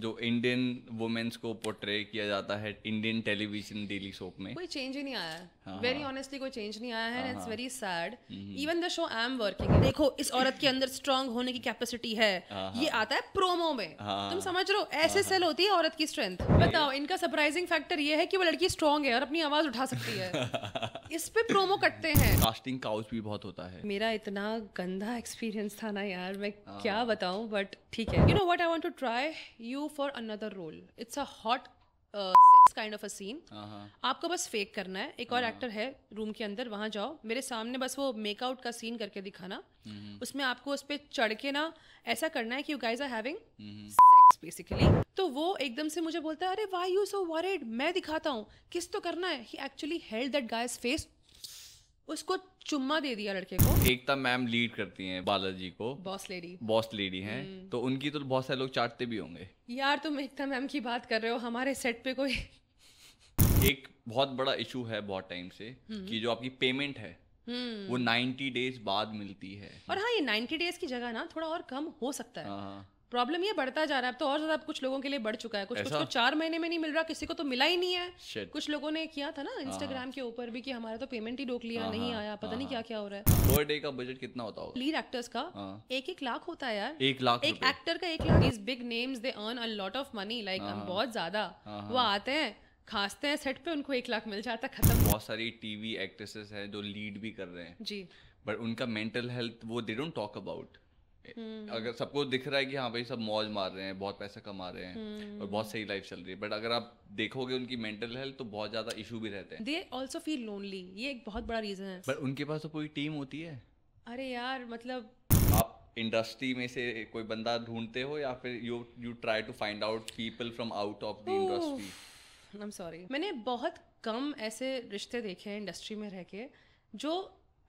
जो Indian women's को portray किया जाता है इंडियन टेलीविजन डेली सोप में, कोई चेंज ही नहीं आया है। हाँ, वेरी हाँ। ऑनेस्टली कोई चेंज नहीं आया है। इट्स हाँ। Very sad. Even the show I am working, देखो इस औरत के अंदर स्ट्रांग होने की कैपेसिटी है, ये आता है प्रोमो में। हाँ। तुम समझ रहे हो, ऐसे सेल होती है औरत की स्ट्रेंथ। बताओ, इनका सरप्राइजिंग फैक्टर ये है कि वो लड़की स्ट्रांग है और अपनी आवाज उठा सकती है। इस पे प्रोमो कटते हैं। कास्टिंग काउच भी बहुत होता है। मेरा इतना गंदा एक्सपीरियंस था ना यार, मैं क्या बताऊं, बट ठीक है। You know what, I want to try you for another role. It's a hot sex kind of a scene. आपको बस फेक करना है। एक और एक्टर है रूम के अंदर, वहां जाओ, मेरे सामने बस वो मेकआउट का सीन करके दिखाना। उसमें आपको उस पर चढ़ के ना ऐसा करना है कि you guys are having sex basically. तो वो एकदम से मुझे बोलता है, अरे व्हाई यू सो वरीड, मैं दिखाता हूँ, किस तो करना है। He actually held that guy's face, उसको चुम्मा दे दिया लड़के को। एकता मैम लीड करती हैं बालाजी को, बॉस लेडी हैं, तो उनकी तो बहुत सारे लोग चाटते भी होंगे। यार तुम एकता मैम की बात कर रहे हो, हमारे सेट पे कोई एक बहुत बड़ा इशू है बहुत टाइम से कि जो आपकी पेमेंट है वो 90 डेज बाद मिलती है। और हाँ, ये 90 डेज की जगह ना थोड़ा और कम हो सकता है। हाँ। प्रॉब्लम ये बढ़ता जा रहा है अब तो, और ज्यादा कुछ लोगों के लिए बढ़ चुका है। कुछ को 4 महीने में नहीं मिल रहा, किसी को तो मिला ही नहीं है। Shit. कुछ लोगों ने किया था ना इंस्टाग्राम के ऊपर भी कि हमारा तो पेमेंट ही रोक लिया, नहीं आया, पता नहीं क्या क्या हो रहा है। पर डे का बजट कितना होता होगा लीड एक्टर्स का? 1-1 लाख होता है यार। 1 लाख एक एक्टर का 1 lakh. These big names they earn a lot of money, like बहुत ज्यादा। वो आते हैं, खांसते हैं सेट पे, उनको 1 लाख मिल जाता है, खत्म। बहुत सारी टीवी एक्ट्रेसेस हैं जो लीड भी कर रहे हैं जी, बट उनका मेंटल हेल्थ वो दे डोंट टॉक अबाउट। अगर सबको दिख रहा है कि हाँ भाई सब मौज मार रहे हैं, बहुत पैसा कमा रहे हैं और बहुत सही लाइफ चल रही है, बट अगर आप देखोगे उनकी मेंटल हेल्थ तो बहुत ज्यादा इशू भी रहते हैं। दे ऑल्सो फील लोनली, ये एक बहुत बड़ा रीजन है। बट उनके पास तो पूरी टीम होती है। अरे यार मतलब आप इंडस्ट्री में से कोई बंदा ढूंढते हो या फिर you try to find out people from out of the industry? I am sorry, मैंने बहुत कम ऐसे रिश्ते देखे हैं इंडस्ट्री में रह के जो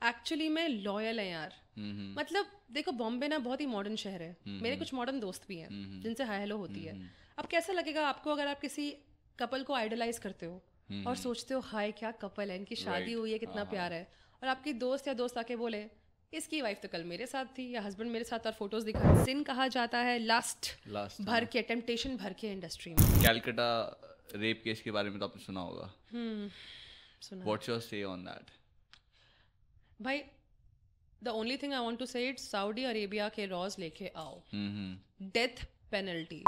एक्चुअली में लॉयल है यार। मतलब देखो, बॉम्बे ना बहुत ही मॉडर्न शहर है। मेरे कुछ मॉडर्न दोस्त भी हैं जिनसे हाय हेलो होती है। अब कैसा लगेगा आपको अगर आप किसी कपल को आइडलाइज करते हो और सोचते हो हाय क्या कपल है, इनकी शादी हुई है, कितना प्यार है, और आपकी दोस्त या दोस्त आके बोले इसकी वाइफ तो कल मेरे साथ थी या हस्बैंड मेरे साथ, और फोटोज दिखा। सिन कहा जाता है लास्ट भर के, टेम्पटेशन भर के इंडस्ट्री में। कैलकाटा रेप केस के बारे में तो आपने सुना होगा। सुना। What's your say on that? भाई the only thing I want to say, it's Saudi Arabia के रॉज लेके आओ। Death penalty.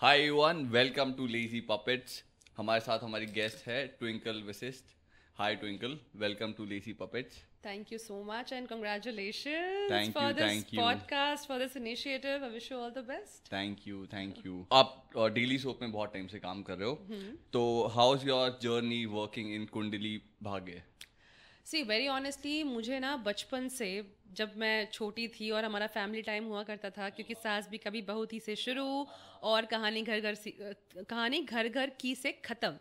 Hi everyone, welcome to Lazy Puppets. हमारे साथ हमारी गेस्ट है Twinkle Vashishth. Hi Twinkle, welcome to Lazy Puppets. Thank you so much and congratulations Thank for you, this thank you. podcast, for this initiative. I wish you all the best. Thank you. आप daily soap में बहुत time से काम कर रहे हो, तो how is your journey working in Kundali Bhagya? See, very honestly, मुझे ना बचपन से, जब मैं छोटी थी और हमारा फैमिली टाइम हुआ करता था, क्योंकि सास भी कभी बहू थी से शुरू और कहानी घर घर की से ख़त्म,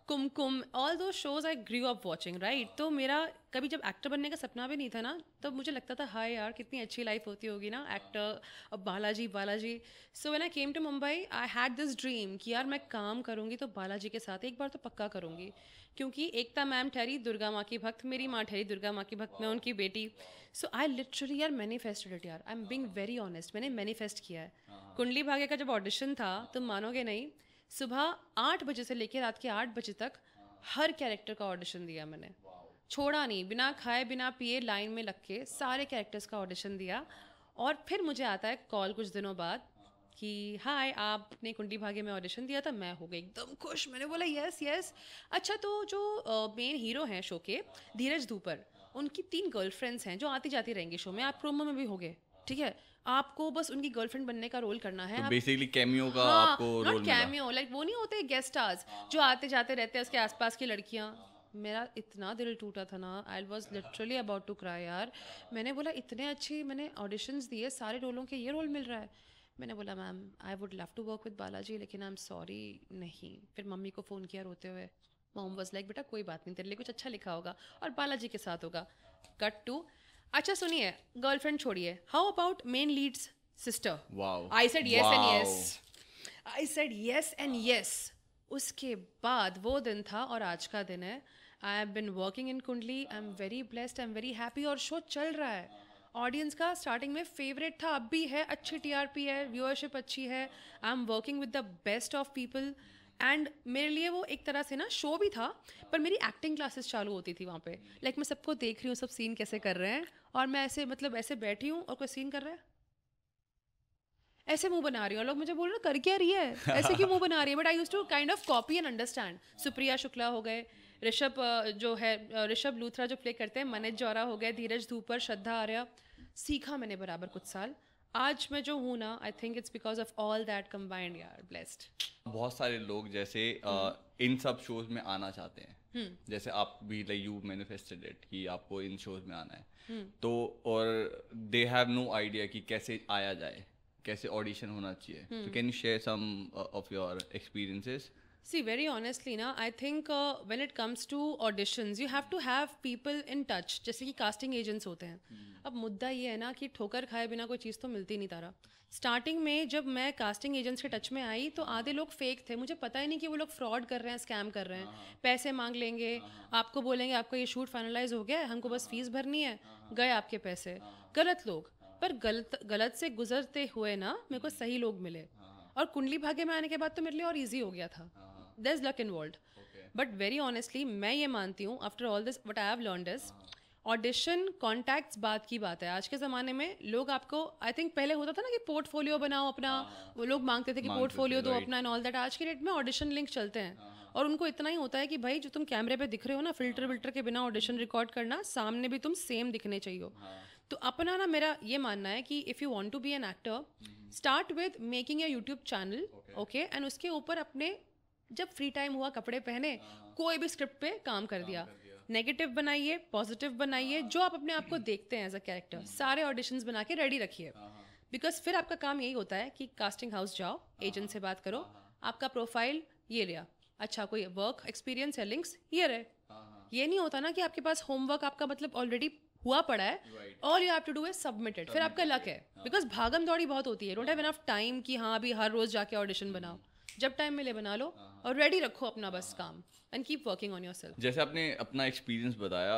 कुमकुम, ऑल दो shows I grew up watching, right. तो मेरा कभी जब एक्टर बनने का सपना भी नहीं था ना, तब मुझे लगता था हाय यार कितनी अच्छी लाइफ होती होगी ना, एक्टर, अब Balaji. So when I came to Mumbai I had this dream कि यार मैं काम करूँगी तो बालाजी के साथ एक बार तो पक्का करूँगी, क्योंकि एकता मैम ठहरी दुर्गा माँ की भक्त, मेरी माँ ठहरी दुर्गा माँ की भक्त, मैं उनकी बेटी। सो आई लिटरली यार मैनिफेस्टेड इट यार, I am being very honest, मैंने मैनिफेस्ट किया है। कुंडली भाग्य का जब ऑडिशन था, तुम मानोगे नहीं, सुबह 8 बजे से लेकर रात के 8 बजे तक हर कैरेक्टर का ऑडिशन दिया मैंने, छोड़ा नहीं, बिना खाए बिना पिए लाइन में लग के सारे कैरेक्टर्स का ऑडिशन दिया। और फिर मुझे आता है कॉल कुछ दिनों बाद कि हाय आपने कुंडली भाग्य में ऑडिशन दिया था। मैं हो गई एकदम खुश, मैंने बोला यस। अच्छा, तो जो मेन हीरो हैं शो के, धीरज धूपर, उनकी 3 गर्लफ्रेंड्स हैं जो आती जाती रहेंगी शो में, आप प्रोमो में भी होगे, ठीक है, आपको बस उनकी गर्लफ्रेंड बनने का रोल करना है। तो बेसिकली कैमियो का आपको रोल मिला। कैमियो लाइक वो नहीं होते गेस्ट स्टार्स जो आते जाते रहते हैं उसके आसपास की लड़कियां। मेरा इतना दिल टूटा था ना, I was literally about to cry यार। मैंने बोला इतने अच्छे मैंने ऑडिशंस दिए, सारे रोलों के ये रोल मिल रहा है। मैंने बोला ma'am I would love to work with Balaji, लेकिन आई एम सॉरी नहीं। फिर मम्मी को फ़ोन किया रोते हुए, मॉम वाज लाइक बेटा कोई बात नहीं, तेरे लिए कुछ अच्छा लिखा होगा और बालाजी के साथ होगा। कट टू, अच्छा सुनिए, गर्लफ्रेंड छोड़िए, how about main Leeds sister? Wow, I said yes and yes, I said yes and yes. उसके बाद वो दिन था और आज का दिन है। I have been working in कुंडली, I am very blessed, I am very happy, और शो चल रहा है ऑडियंस का स्टार्टिंग में फेवरेट था, अब भी है, अच्छी टीआरपी है, व्यूअरशिप अच्छी है, I am working with the best of people and मेरे लिए वो एक तरह से ना शो भी था, पर मेरी एक्टिंग क्लासेस चालू होती थी वहाँ पे। लाइक मैं सबको देख रही हूँ, सब सीन कैसे कर रहे हैं, और मैं ऐसे मतलब ऐसे बैठी हूँ और कोई सीन कर रहा है, ऐसे मुंह बना रही हूँ, और लोग मुझे बोल रहे कर क्या रही है, ऐसे क्यों मुंह बना रही है, but I use to kind of copy and understand. Supriya Shukla हो गए, ऋषभ जो है ऋषभ लूथरा जो प्ले करते हैं, मनीष जौरा हो गए, धीरज धूपर, श्रद्धा आर्या, सीखा मैंने बराबर कुछ साल। आज मैं जो हूँ ना, आई think it's because of all that combined यार, ब्लेस्ड। बहुत सारे लोग जैसे इन सब शोज में आना चाहते हैं, जैसे आप भी लाइक यू मैनिफेस्टेड इट कि आपको इन शोज में आना है, तो और दे हैव नो आइडिया कि कैसे आया जाए, कैसे ऑडिशन होना चाहिए, तो can you share some of your experiences? See, very honestly ना, I think when it comes to auditions, you have to have people in touch, जैसे कि कास्टिंग एजेंट्स होते हैं। अब मुद्दा ये है ना कि ठोकर खाए बिना कोई चीज़ तो मिलती नहीं तारा। स्टार्टिंग में जब मैं कास्टिंग एजेंट्स के टच में आई तो आधे लोग फेक थे, मुझे पता ही नहीं कि वो लोग फ्रॉड कर रहे हैं, स्कैम कर रहे हैं, पैसे मांग लेंगे, आपको बोलेंगे आपका ये शूट फाइनलाइज हो गया है, हमको बस फीस भरनी है, गए आपके पैसे। गलत लोग, पर गलत से गुजरते हुए ना मेरे को सही लोग मिले, और कुंडली भाग्य में आने के बाद तो मेरे लिए और ईजी हो गया था। There's luck involved. But very honestly, मैं ये मानती हूँ after all this what I have learned is audition contacts बात की बात है। आज के ज़माने में लोग आपको, आई थिंक पहले होता था ना कि पोर्टफोलियो बनाओ अपना, वो लोग मांगते थे कि पोर्टफोलियो दो अपना एंड ऑल दैट। आज के डेट में ऑडिशन लिंक चलते हैं, और उनको इतना ही होता है कि भाई जो तुम कैमरे पे दिख रहे हो ना, फिल्टर विल्टर के बिना ऑडिशन रिकॉर्ड करना, सामने भी तुम सेम दिखने चाहिए। तो अपना ना मेरा ये मानना है कि if you want to be an actor, start with making a YouTube channel, okay, and उसके ऊपर अपने जब फ्री टाइम हुआ कपड़े पहने, कोई भी स्क्रिप्ट पे काम कर दिया, नेगेटिव बनाइए, पॉजिटिव बनाइए, जो आप अपने आप को देखते हैं एज अ कैरेक्टर, सारे ऑडिशंस बना के रेडी रखिए। बिकॉज फिर आपका काम यही होता है कि कास्टिंग हाउस जाओ, एजेंट से बात करो, आपका प्रोफाइल ये लिया, अच्छा कोई वर्क एक्सपीरियंस या लिंक्स ये रहे। ये नहीं होता ना कि आपके पास होमवर्क आपका मतलब ऑलरेडी हुआ पड़ा है, all you have to do is submitted, फिर आपका लक है। बिकॉज भागम दौड़ी बहुत होती है, डोंट हैव इनफ टाइम कि हाँ अभी हर रोज जाके ऑडिशन बनाओ, जब टाइम मिले बना लो, और रेडी रखो अपना बस काम, and keep working on yourself. जैसे आपने अपना एक्सपीरियंस बताया,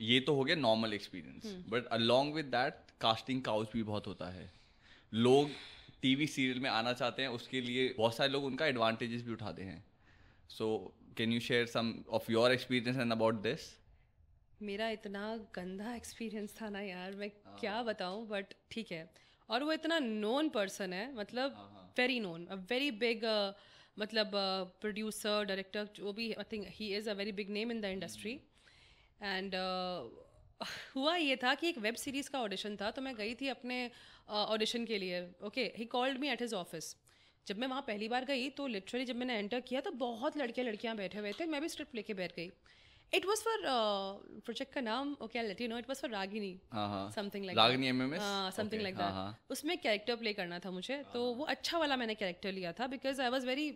ये तो हो गया normal experience, but along with that casting couch भी बहुत होता है। लोग टीवी सीरियल में आना चाहते हैं, उसके लिए बहुत सारे लोग उनका एडवांटेजेस भी उठाते हैं। So can you share some of your experience and about this? मेरा इतना गंदा एक्सपीरियंस था ना यार, मैं क्या बताऊं, बट ठीक है। और वो इतना नोन पर्सन है, मतलब very known, a very big मतलब प्रोड्यूसर डायरेक्टर जो भी, I think he is a very big name in the industry. And हुआ ये था कि एक वेब सीरीज़ का ऑडिशन था, तो मैं गई थी अपने ऑडिशन के लिए, okay, he called me at his office. जब मैं वहाँ पहली बार गई तो लिटरली जब मैंने एंटर किया तो बहुत लड़कियाँ बैठे हुए थे, मैं भी स्क्रिप्ट लेके बैठ गई। इट वॉज फॉर प्रोजेक्ट का नाम, okay I let you know, it was for Ragini, something like Ragini MMS, something like that. उसमें कैरेक्टर प्ले करना था मुझे, तो वो अच्छा वाला मैंने कैरेक्टर लिया था, because I was very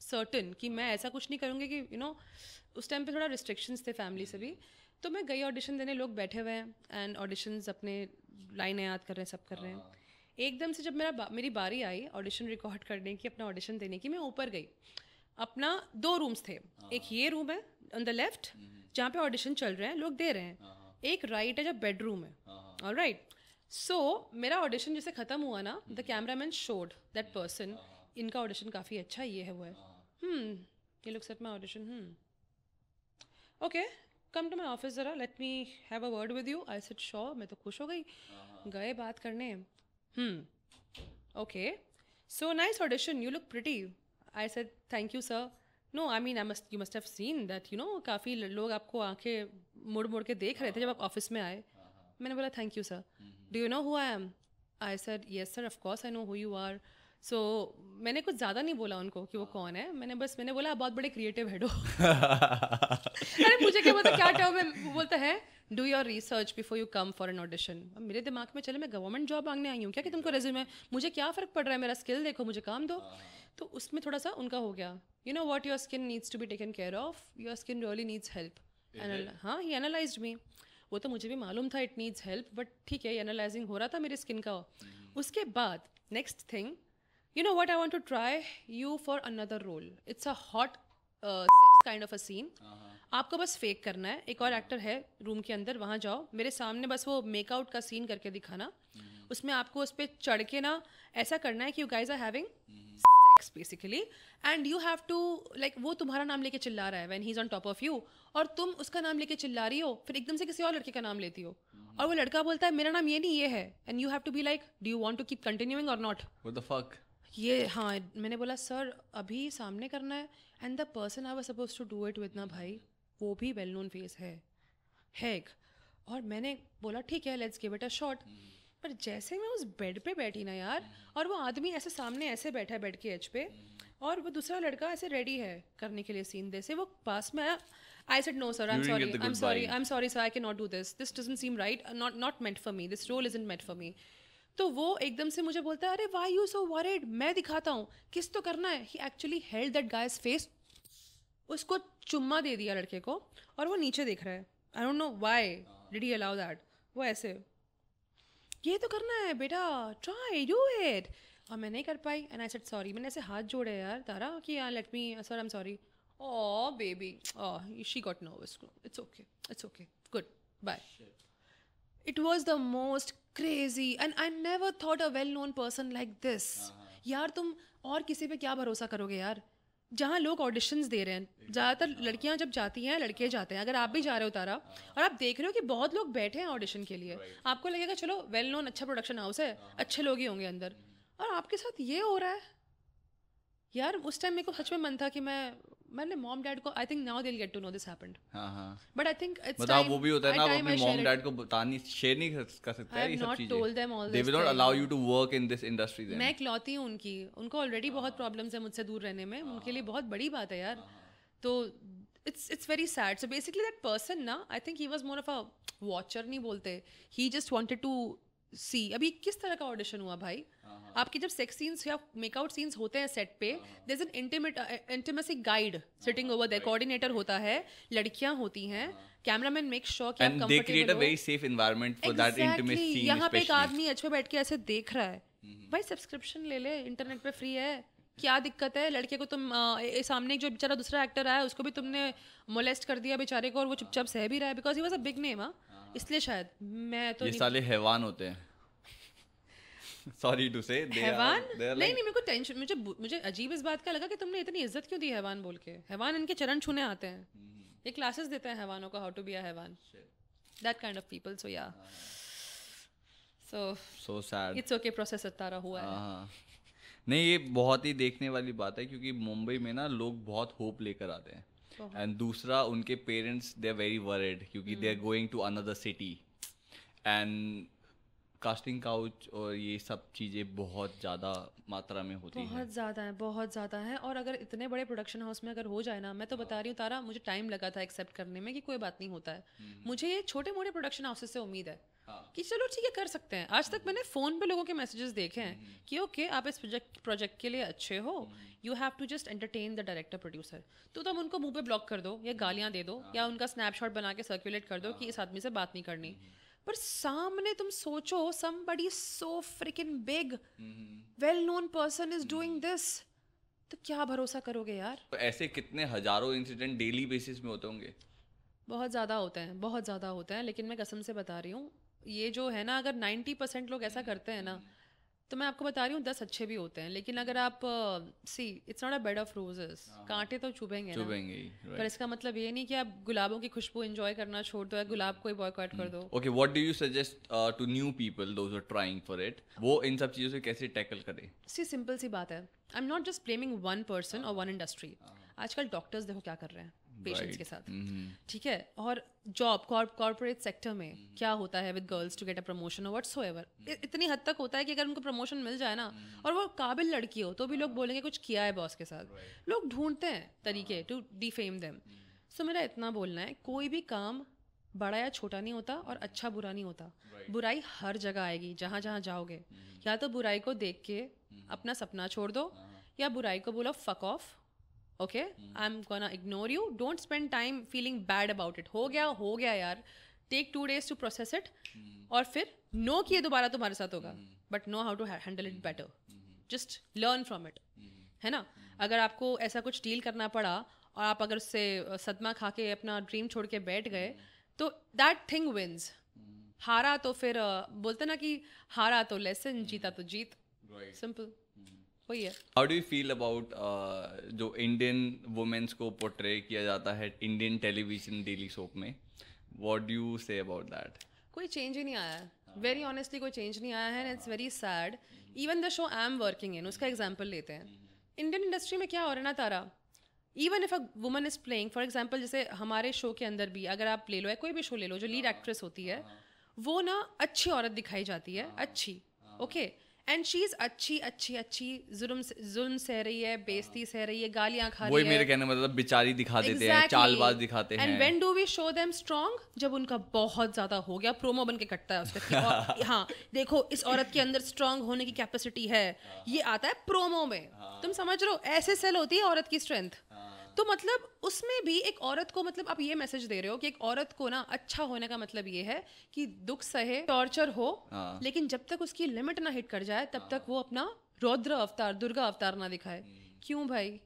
certain कि मैं ऐसा कुछ नहीं करूँगी कि यू नो, उस टाइम पे थोड़ा रिस्ट्रिक्शंस थे फैमिली से भी। तो मैं गई ऑडिशन देने, लोग बैठे हुए हैं एंड ऑडिशंस अपने लाइनें याद कर रहे हैं, सब कर रहे हैं। एकदम से जब मेरी बारी आई ऑडिशन रिकॉर्ड करने की, अपना ऑडिशन देने की, मैं ऊपर गई। अपना 2 रूम्स थे, एक ये रूम है ऑन द लेफ्ट जहाँ पे ऑडिशन चल रहे हैं, लोग दे रहे हैं, एक राइट है जब बेडरूम है, ऑलराइट। सो मेरा ऑडिशन जैसे ख़त्म हुआ ना, the cameraman showed that person, इनका ऑडिशन काफ़ी अच्छा, ये है वो है, ये looks at my audition, okay come to my office ज़रा, let me have a word with you. I said sure, मैं तो खुश हो गई। गए बात करने, okay so nice audition, you look pretty. I said thank you sir. No I mean you must have seen that you know, काफ़ी लोग आपको आंखें मुड़ मुड़ के देख रहे थे जब आप ऑफिस में आए। मैंने बोला thank you sir. Do you know who I am? I said yes sir, of course I know who you are. So मैंने कुछ ज़्यादा नहीं बोला उनको कि वो कौन है, मैंने बोला आप बहुत बड़े क्रिएटिव हेड हो। अरे मुझे क्या पता क्या टर्म है, वो बोलता है do your research before you come for an audition. अब मेरे दिमाग में चले मैं गवर्नमेंट जॉब मांगने आई हूँ क्या कि तुमको रेज्यूमे, मुझे क्या फ़र्क पड़ रहा है, मेरा स्किल देखो, मुझे काम दो। तो उसमें थोड़ा सा उनका हो गया, you know what, your skin needs to be taken care of, your skin really needs help. हाँ ही एनालाइज्ड मी, वो तो मुझे भी मालूम था इट नीड्स हेल्प, बट ठीक है एनालाइजिंग हो रहा था मेरी स्किन का। उसके बाद next thing, you know what, I want to try you for another role. It's a hot sex kind of a scene. आपको बस फेक करना है, एक और एक्टर है रूम के अंदर, वहाँ जाओ, मेरे सामने बस वो मेकआउट का सीन करके दिखाना, उसमें आपको उस पर चढ़ के ना ऐसा करना है कि you guys are having sex basically and you have to like, वो तुम्हारा नाम लेके चिल्ला रहा है when he is on top of you, और तुम उसका नाम लेके चिल्ला रही हो, फिर एकदम से किसी और लड़के का नाम लेती हो, और वो लड़का बोलता है मेरा नाम ये नहीं ये है, and you have to be like do you want to keep continuing और नॉट। What the fuck. ये हाँ, मैंने बोला सर अभी सामने करना है, and the person I was suppose to do it with ना भाई, वो भी वेल नोन फेस है एक, और मैंने बोला ठीक है let's give it a shot. पर जैसे मैं उस बेड पे बैठी ना यार, और वो आदमी ऐसे सामने ऐसे बैठा है बेड के एज पे, और वो दूसरा लड़का ऐसे रेडी है करने के लिए सीन दे से, वो पास में आया, I said no sir I am sorry sir I can not do this doesn't seem right, not meant for me, this role isn't meant for me. तो वो एकदम से मुझे बोलता है अरे व्हाई यू सो वरीड, मैं दिखाता हूँ किस तो करना है। He actually held that guy's face, उसको चुम्मा दे दिया लड़के को, और वो नीचे देख रहा है, I don't know why did he allow that, वो ऐसे ये तो करना है बेटा, ट्राई डू इट, और मैं नहीं कर पाई, एंड आई सेड सॉरी, मैंने ऐसे हाथ जोड़े यार तारा कि यार let me sir I am sorry, oh baby oh she got nervous, it's okay goodbye. It was the most crazy and I never thought a well-known person like this. यार तुम और किसी पे क्या भरोसा करोगे यार, जहाँ लोग ऑडिशंस दे रहे हैं, ज़्यादातर लड़कियाँ जब जाती हैं लड़के जाते हैं, अगर आप भी जा रहे हो तारा और आप देख रहे हो कि बहुत लोग बैठे हैं ऑडिशन के लिए, आपको लगेगा चलो वेल नोन अच्छा प्रोडक्शन हाउस है, अच्छे लोग ही होंगे अंदर, और आपके साथ ये हो रहा है यार। उस टाइम मेरे को सच में मन था कि मैंने मॉम डैड को, I think now they will get to know this happened, but I think it's मतलब वो भी होता है ना, आप अपने मॉम डैड को बतानी शेयर नहीं कर सकते यार ये सब चीजें, they will not allow you to work in this industry. मैं इकलौती हूँ उनकी, उनको ऑलरेडी बहुत प्रॉब्लम्स है मुझसे दूर रहने में, उनके लिए बहुत बड़ी बात है यार। तो it's very sad. So basically that person ना, I think he was more of a watcher, नहीं बोलते, he just wanted to see अभी किस तरह का ऑडिशन हुआ भाई। आपके जब सेक्स सीन्स या मेकआउट सीन्स होते हैं सेट पे, there is an intimacy guide sitting over there, coordinator होता है, लड़कियां होती हैं, कैमरामैन मेक श्योर कि आप कंफर्टेबल हो, and they create a very safe environment for that intimate scene. यहाँ पे एक आदमी अच्छे बैठ के ऐसे देख रहा है, भाई सब्सक्रिप्शन ले ले, इंटरनेट पे फ्री है, क्या दिक्कत है। लड़के को तुम सामने जो बेचारा दूसरा एक्टर आया उसको भी तुमने मोलेस्ट कर दिया बेचारे को, और वो चुपचाप सह भी रहा है because he was a big name, इसलिए शायद मैं तो ये साले हैवान होते हैं सॉरी टू से हैवान नहीं, मेरे को टेंशन, मुझे अजीब इस बात का लगा कि तुमने इतनी इज्जत क्यों दी हैवान बोल के। हैवान इनके चरण छूने आते हैं, ये क्लासेस देते हैं हैवानों को, हाउ टू बी अ हैवान, that kind of people. So yeah so sad, it's okay, process Tara हुआ है। नहीं ये बहुत ही देखने वाली बात है, क्योंकि मुंबई में ना लोग बहुत होप लेकर आते हैं, एंड दूसरा उनके parents they are very worried क्योंकि they are going to another city, and casting couch और ये सब चीज़ें बहुत ज़्यादा मात्रा में होती हैं, बहुत ज़्यादा है। और अगर इतने बड़े प्रोडक्शन हाउस में अगर हो जाए ना, मैं तो बता रही हूँ तारा, मुझे टाइम लगा था एक्सेप्ट करने में कि कोई बात नहीं होता है, मुझे ये छोटे मोटे प्रोडक्शन हाउसेस से उम्मीद है कि चलो ठीक है कर सकते हैं। आज तक मैंने फ़ोन पे लोगों के मैसेजेस देखे हैं कि ओके आप इस प्रोजेक्ट के लिए अच्छे हो, you have to just entertain the director producer, तो तुम उनको मुंह पे ब्लॉक कर दो या गालियाँ दे दो या उनका स्नैपशॉट बना के सर्कुलेट कर दो कि इस आदमी से बात नहीं करनी। पर सामने तुम सोचो somebody so freaking big, well known person is doing this, तो क्या भरोसा करोगे यार। तो ऐसे कितने हजारों इंसिडेंट डेली बेसिस में होते होंगे, बहुत ज़्यादा होते हैं, बहुत ज़्यादा होते हैं। लेकिन मैं कसम से बता रही हूँ, ये जो है ना, अगर 90% लोग ऐसा करते हैं ना, तो मैं आपको बता रही हूँ 10 अच्छे भी होते हैं। लेकिन अगर आप see it's not a bed of roses, कांटे तो चुभेंगे ना, पर इसका मतलब ये नहीं कि आप गुलाबों की खुशबू एंजॉय करना छोड़ दो या गुलाब को ही बॉयकॉट कर दो। Okay, what do you suggest to new people those are trying for it, वो इन सब चीज़ों से कैसे टैकल करें? सी सिंपल सी बात है, I am not just blaming one person और वन इंडस्ट्री। आजकल डॉक्टर्स देखो क्या कर रहे हैं पेशेंट्स के साथ, ठीक है। और जॉब कॉर्पोरेट सेक्टर में क्या होता है with girls to get a promotion और व्हाट्सोएवर, इतनी हद तक होता है कि अगर उनको प्रमोशन मिल जाए ना और वो काबिल लड़की हो तो भी लोग बोलेंगे कुछ किया है बॉस के साथ, लोग ढूंढते हैं तरीके टू डिफेम देम। सो मेरा इतना बोलना है, कोई भी काम बड़ा या छोटा नहीं होता और अच्छा बुरा नहीं होता, बुराई हर जगह आएगी जहाँ जहाँ जाओगे। या तो बुराई को देख के अपना सपना छोड़ दो, या बुराई को बोलो fuck off, okay, I'm gonna ignore you, don't spend time feeling bad about it, हो गया यार, take 2 days to process it, और फिर नो किए दोबारा तुम्हारे साथ होगा, but know how to handle it better, just learn from it, है ना। अगर आपको ऐसा कुछ डील करना पड़ा और आप अगर उससे सदमा खा के अपना ड्रीम छोड़ के बैठ गए तो दैट थिंग विंस। हारा तो फिर बोलते ना कि हारा तो लेसन, जीता तो जीत, सिंपल वही है। How do you feel about जो इंडियन वुमेन्स को पोर्ट्रे किया जाता है इंडियन टेलीविजन डेली सोप में, what do you say about that? कोई चेंज ही नहीं आया है, वेरी ऑनेस्टली कोई चेंज नहीं आया है, and it's very sad. Even the show I am working in, उसका एग्जाम्पल लेते हैं। इंडियन इंडस्ट्री में क्या हो रहा है ना Tara, even if a woman is playing, for example जैसे हमारे शो के अंदर भी अगर आप ले लो, या कोई भी शो ले लो, जो लीड एक्ट्रेस होती है वो ना अच्छी औरत दिखाई जाती है, अच्छी, ओके, एंड शी इज अच्छी अच्छी अच्छी, जुल्म सह रही है, बेइज्जती सह रही है, गालियां खा रही है, वही मेरे कहने का मतलब बेचारी दिखा देते हैं, चालबाज दिखाते हैं। And when do we show them strong? जब उनका बहुत ज्यादा हो गया, प्रोमो बन के कटता है उसका और हाँ देखो इस औरत के अंदर स्ट्रांग होने की कैपेसिटी है, ये आता है प्रोमो में। तुम समझ रहे हो, ऐसे सेल होती है औरत की स्ट्रेंथ। तो मतलब उसमें भी एक औरत को, मतलब आप ये मैसेज दे रहे हो कि एक औरत को ना अच्छा होने का मतलब ये है कि दुख सहे, टॉर्चर हो, लेकिन जब तक उसकी लिमिट ना हिट कर जाए तब तक वो अपना रौद्र अवतार, दुर्गा अवतार ना दिखाए। क्यों भाई?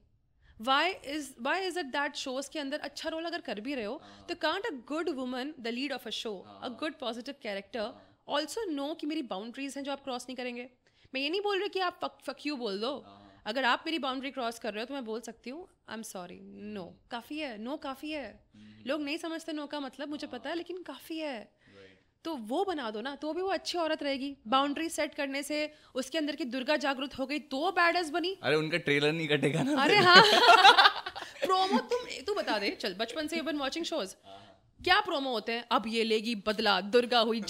why is it that shows के अंदर अच्छा रोल अगर कर भी रहे हो तो can't a good woman, the lead of a show, a good positive character also know कि मेरी बाउंड्रीज हैं जो आप क्रॉस नहीं करेंगे। मैं ये नहीं बोल रही कि आप fuck you बोल दो, अगर आप मेरी बाउंड्री क्रॉस कर रहे हो तो मैं बोल सकती हूँ आई एम सॉरी, नो काफ़ी है, नो काफ़ी है। लोग नहीं समझते नो का मतलब, मुझे पता है, लेकिन काफ़ी है। तो वो बना दो ना, तो भी वो अच्छी औरत रहेगी। बाउंड्री सेट करने से उसके अंदर की दुर्गा जागृत हो गई तो बैडस बनी। अरे उनका ट्रेलर नहीं कटेगा ना? अरे हाँ प्रोमो तू बता दे, चल बचपन से यू बीन वाचिंग शोज, क्या प्रोमो होते हैं? अब ये लेगी बदला, दुर्गा हुई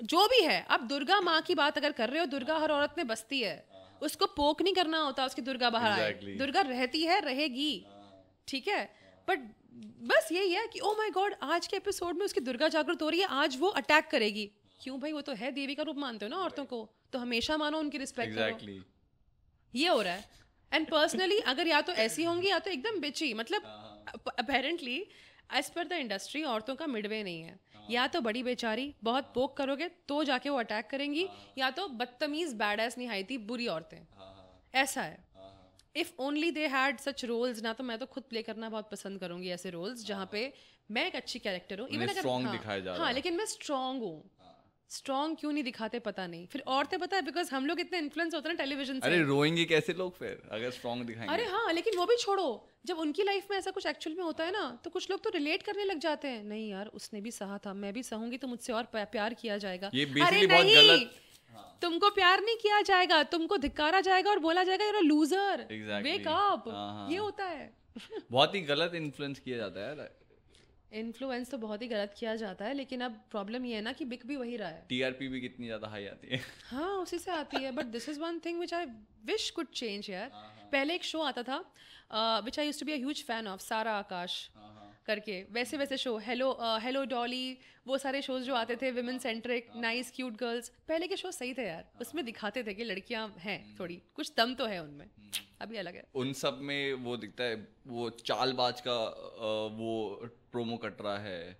जो भी है। अब दुर्गा माँ की बात अगर कर रहे हो, दुर्गा हर औरत में बसती है, उसको पोक नहीं करना होता उसकी दुर्गा बाहर आए। दुर्गा रहती है, रहेगी, ठीक है, बट बस यही है कि ओ माय गॉड आज के एपिसोड में उसकी दुर्गा जागृत हो रही है, आज वो अटैक करेगी। क्यों भाई? वो तो है, देवी का रूप मानते हो ना औरतों को, तो हमेशा मानो, उनकी रिस्पेक्ट करो। ये हो रहा है। एंड पर्सनली अगर या तो ऐसी होंगी या तो एकदम बिची, मतलब apparently as per the industry औरतों का मिडवे नहीं है। या तो बड़ी बेचारी, बहुत पोक करोगे तो जाके वो अटैक करेंगी, या तो बदतमीज बैडएस निहायती बुरी औरतें, ऐसा है। If only they had such roles ना, तो मैं तो खुद प्ले करना बहुत पसंद करूंगी ऐसे रोल्स जहाँ पे मैं एक अच्छी कैरेक्टर हूँ, इवन अगर हाँ लेकिन मैं स्ट्रॉन्ग हूँ। स्ट्रॉन्ग क्यों नहीं दिखाते पता नहीं, फिर औरतें पता है बिकॉज हम लोग इतने इन्फ्लुएंस होते हैं ना टेलीविजन से। अरे रोएंगे कैसे लोग फिर अगर स्ट्रॉन्ग दिखाएंगे? अरे हाँ, लेकिन वो भी छोड़ो, जब उनकी लाइफ में ऐसा कुछ एक्चुअल में होता है ना, तो कुछ लोग तो रिलेट करने लग जाते हैं, नहीं यार उसने भी सहा था, मैं भी सहूंगी तो मुझसे और प्यार किया जाएगा। ये बेसिकली बहुत गलत। तुमको प्यार नहीं किया जाएगा, तुमको धिक्कारा जाएगा और बोला जाएगा you're a loser, wake up। ये होता है बहुत ही गलत इन्फ्लुएंस किया जाता है यार। इन्फ्लुएंस तो बहुत ही गलत किया जाता है, लेकिन अब प्रॉब्लम ये है ना कि बिक भी वही रहा है। टीआरपी भी कितनी ज्यादा हाई आती है। हाँ उसी से आती है, but this is one thing which I wish could change यार। पहले एक शो आता था which I used to be a huge fan of, Saara Akaash करके, वैसे वैसे शो, हेलो डॉली, वो सारे शोज जो आते थे, women centric, nice cute girls, पहले के शो सही थे यार। उसमें दिखाते थे कि लड़कियां हैं, थोड़ी कुछ दम तो है उनमें, अभी अलग है। उन सब में वो दिखता है, वो चालबाज का वो प्रोमो कट रहा है,